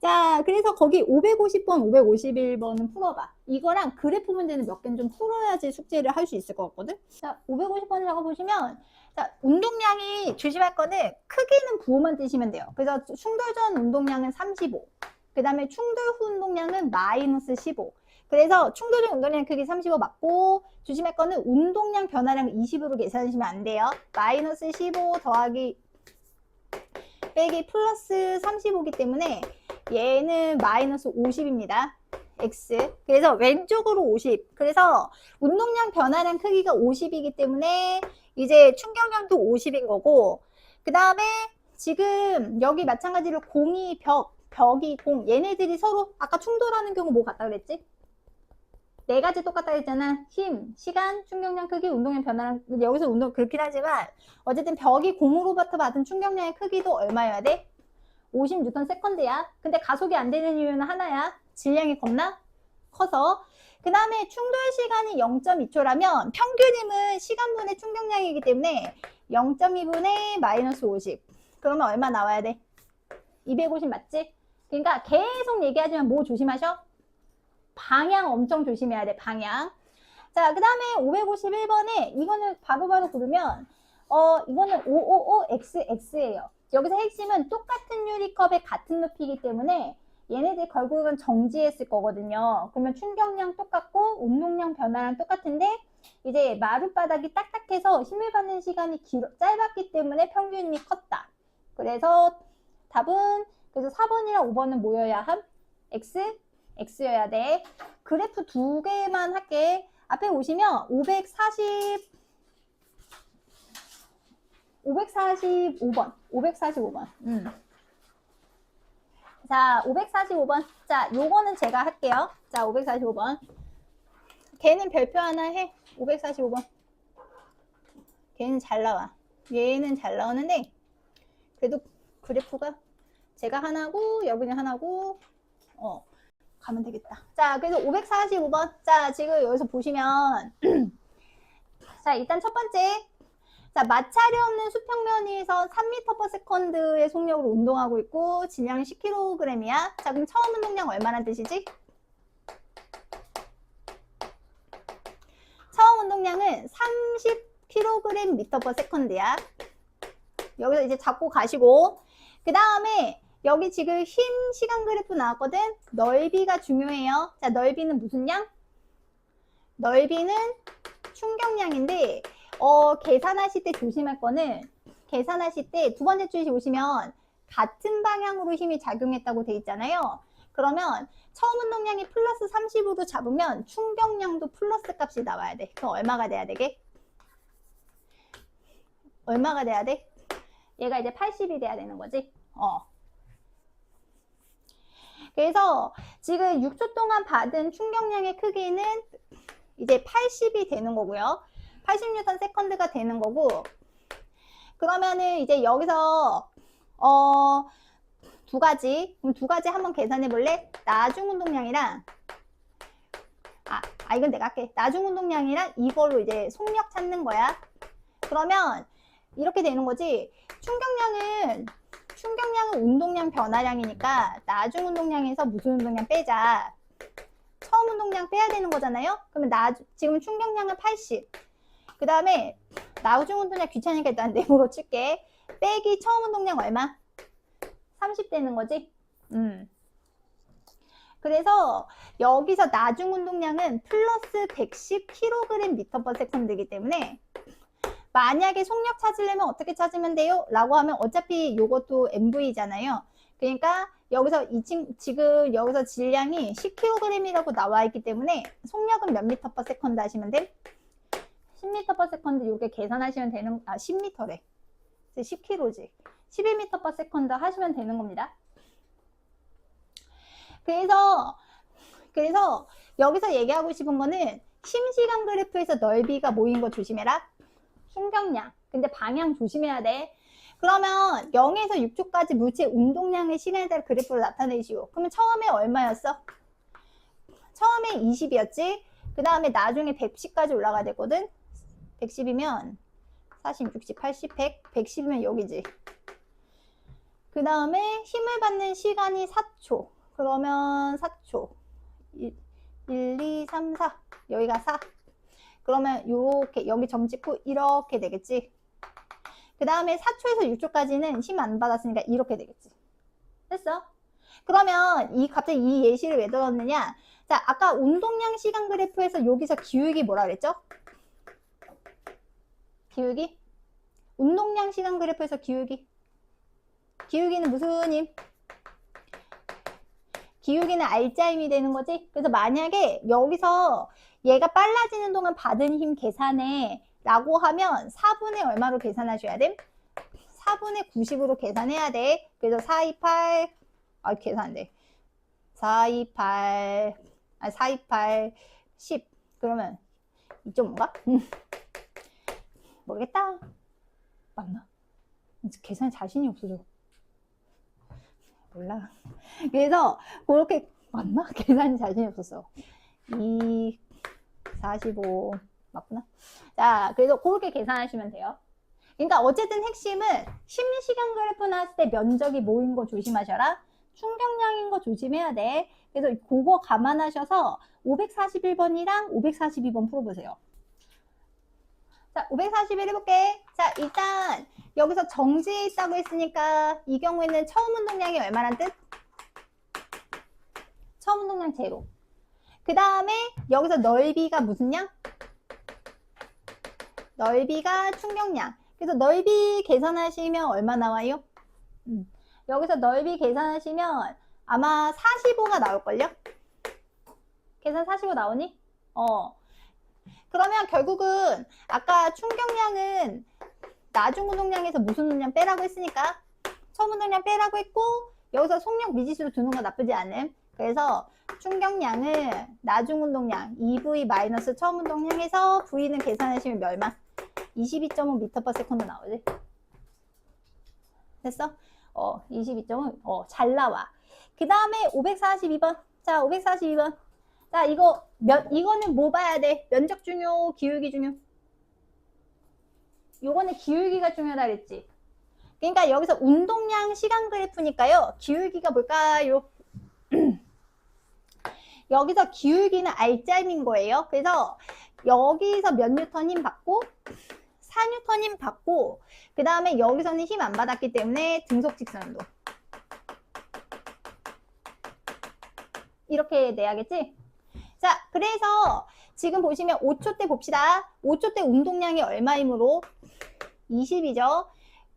자, 그래서 거기 550번, 551번은 풀어봐. 이거랑 그래프 문제는 몇 개는 좀 풀어야지 숙제를 할 수 있을 것 같거든? 자, 550번이라고 보시면, 자, 운동량이 조심할 거는 크기는 부호만 떼시면 돼요. 그래서 충돌 전 운동량은 35. 그 다음에 충돌 후 운동량은 마이너스 15. 그래서 충돌 전 운동량 크기 35 맞고, 조심할 거는 운동량 변화량 20으로 계산하시면 안 돼요. 마이너스 15 더하기 빼기 플러스 35이기 때문에 얘는 마이너스 50입니다. X. 그래서 왼쪽으로 50. 그래서 운동량 변화량 크기가 50이기 때문에 이제 충격량도 50인 거고, 그 다음에 지금 여기 마찬가지로 공이 벽이 공. 얘네들이 서로 아까 충돌하는 경우 뭐 같다 그랬지? 네 가지 똑같다 했잖아. 힘, 시간, 충격량 크기, 운동량 변화량. 여기서 운동 그렇긴 하지만 어쨌든 벽이 공으로부터 받은 충격량의 크기도 얼마여야 돼? 50뉴턴 세컨드야. 근데 가속이 안 되는 이유는 하나야. 질량이 겁나 커서. 그 다음에 충돌 시간이 0.2초라면 평균임은 시간분의 충격량이기 때문에 0.2분의 마이너스 50. 그러면 얼마 나와야 돼? 250 맞지? 그러니까 계속 얘기하지만 뭐 조심하셔? 방향 엄청 조심해야 돼. 방향. 자, 그 다음에 551번에 이거는 바로바로 고르면 이거는 555XX예요. 여기서 핵심은 똑같은 유리컵의 같은 높이이기 때문에 얘네들 결국은 정지했을 거거든요. 그러면 충격량 똑같고 운동량 변화랑 똑같은데 이제 마룻바닥이 딱딱해서 힘을 받는 시간이 짧았기 때문에 평균이 컸다. 그래서 답은 그래서 4번이랑 5번은 뭐여야 함? X? X여야 돼. 그래프 두 개만 할게. 앞에 오시면 545번. 자, 545번. 자, 요거는 제가 할게요. 자, 545번. 걔는 별표 하나 해. 545번. 걔는 잘 나와. 얘는 잘 나오는데, 그래도 그래프가 제가 하나고, 여기는 하나고, 가면 되겠다. 자, 그래서 545번. 자, 지금 여기서 보시면, 자, 일단 첫 번째. 자, 마찰이 없는 수평면 위에서 3m per second의 속력으로 운동하고 있고, 질량이 10kg이야. 자, 그럼 처음 운동량 얼마나 뜻이지? 처음 운동량은 킬로그램 미터 퍼 세컨드야. 여기서 이제 잡고 가시고, 그 다음에 여기 지금 힘 시간 그래프 나왔거든. 넓이가 중요해요. 자, 넓이는 무슨 양? 넓이는 충격량인데 계산하실 때 조심할 거는, 계산하실 때 두 번째 줄에 보시면 같은 방향으로 힘이 작용했다고 돼 있잖아요. 그러면 처음 운동량이 플러스 30으로 잡으면 충격량도 플러스 값이 나와야 돼. 그럼 얼마가 돼야 되게? 얼마가 돼야 돼? 얘가 이제 80이 돼야 되는 거지. 그래서 지금 6초 동안 받은 충격량의 크기는 이제 80이 되는 거고요. 80뉴턴 세컨드가 되는 거고, 그러면은 이제 여기서 그럼 두 가지 한번 계산해 볼래? 나중 운동량이랑 이건 내가 할게. 나중 운동량이랑 이걸로 이제 속력 찾는 거야. 그러면 이렇게 되는 거지. 충격량은 운동량 변화량이니까 나중 운동량에서 무슨 운동량 빼자. 처음 운동량 빼야 되는 거잖아요. 그러면 지금 충격량은 80. 그 다음에 나중 운동량 귀찮으니까 일단 네모로 칠게. 빼기 처음 운동량 얼마? 30 되는 거지. 그래서 여기서 나중 운동량은 플러스 110kg 미터 퍼 세컨드이기 때문에, 만약에 속력 찾으려면 어떻게 찾으면 돼요? 라고 하면 어차피 이것도 MV잖아요. 그러니까 여기서 지금 여기서 질량이 10kg이라고 나와 있기 때문에 속력은 몇 미터 퍼 세컨드 하시면 돼? 10m 퍼 세컨드 이렇게 계산하시면 되는, 10m래. 10kg지. 11m 퍼 세컨드 하시면 되는 겁니다. 그래서 여기서 얘기하고 싶은 거는 힘시간 그래프에서 넓이가 모인 거 조심해라. 충격량. 근데 방향 조심해야 돼. 그러면 0에서 6초까지 물체 운동량의 시간에 따라 그래프를 나타내시오. 그러면 처음에 얼마였어? 처음에 20이었지? 그 다음에 나중에 110까지 올라가야 되거든? 110이면 40, 60, 80, 100, 110이면 여기지. 그 다음에 힘을 받는 시간이 4초. 그러면 4초. 1, 2, 3, 4. 여기가 4. 그러면 요렇게 여기 점 찍고 이렇게 되겠지. 그 다음에 4초에서 6초까지는 힘 안 받았으니까 이렇게 되겠지. 됐어? 그러면 갑자기 이 예시를 왜 들었느냐? 자, 아까 운동량 시간 그래프에서 여기서 기울기 뭐라 그랬죠? 기울기? 운동량 시간 그래프에서 기울기는 무슨 힘? 기울기는 R자 힘이 되는 거지. 그래서 만약에 여기서 얘가 빨라지는 동안 받은 힘 계산해 라고 하면 4분의 얼마로 계산하셔야 돼? 4분의 90으로 계산해야 돼. 그래서 428 계산 안 돼. 428 10. 그러면 2.5가? 모르겠다. 맞나? 계산에 자신이 없어져. 몰라. 그래서 그렇게 맞나? 계산이 자신이 없었어. 2, 45 맞구나. 자, 그래서 그렇게 계산하시면 돼요. 그러니까 어쨌든 핵심은 심시간 그래프 나왔을 때 면적이 모인 거 조심하셔라. 충격량인 거 조심해야 돼. 그래서 그거 감안하셔서 541번이랑 542번 풀어보세요. 자, 541 해볼게. 자, 일단 여기서 정지에 있다고 했으니까 이 경우에는 처음 운동량이 얼마란 뜻? 처음 운동량 제로. 그 다음에 여기서 넓이가 무슨 양? 넓이가 충격량. 그래서 넓이 계산하시면 얼마 나와요? 여기서 넓이 계산하시면 아마 45가 나올걸요? 계산 45 나오니? 그러면 결국은 아까 충격량은 나중 운동량에서 무슨 운동량 빼라고 했으니까 처음 운동량 빼라고 했고, 여기서 속력 미지수로 두는 거 나쁘지 않음. 그래서 충격량은 나중 운동량 2V 마이너스 처음 운동량에서 V는 계산하시면 얼마? 22.5m per second 나오지? 됐어? 22.5, 잘 나와. 그 다음에 542번. 자, 542번. 자, 이거는 뭐 봐야 돼? 면적 중요, 기울기 중요. 요거는 기울기가 중요하다 그랬지. 그러니까 여기서 운동량 시간 그래프니까요. 기울기가 뭘까요? 여기서 기울기는 R자임인 거예요. 그래서 여기서 몇 뉴턴 힘 받고 4N을 받고 그 다음에 여기서는 힘 안 받았기 때문에 등속 직선도 이렇게 내야겠지? 자, 그래서 지금 보시면 5초 때 봅시다. 5초 때 운동량이 얼마이므로? 20이죠.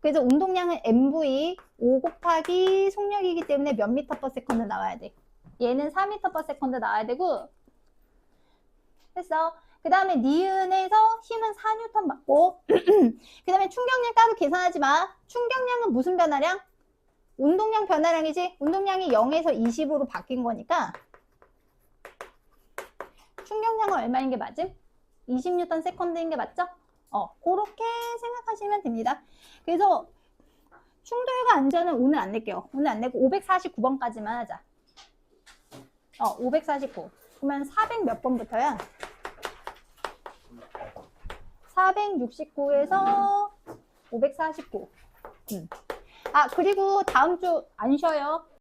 그래서 운동량은 MV 5 곱하기 속력이기 때문에 몇 미터 퍼 세컨드 나와야 돼? 얘는 4미터 퍼 세컨드 나와야 되고 됐어. 그 다음에 니은에서 힘은 4N 받고 그 다음에 충격량 따로 계산하지 마. 충격량은 무슨 변화량? 운동량 변화량이지? 운동량이 0에서 20으로 바뀐 거니까 충격량은 얼마인 게 맞음? 20N 세컨드인 게 맞죠? 그렇게 생각하시면 됩니다. 그래서 충돌과 안전은 오늘 안 낼게요. 오늘 안 내고 549번까지만 하자. 549. 그러면 400 몇 번부터야? 469에서 549. 아, 그리고 다음 주 안 쉬어요.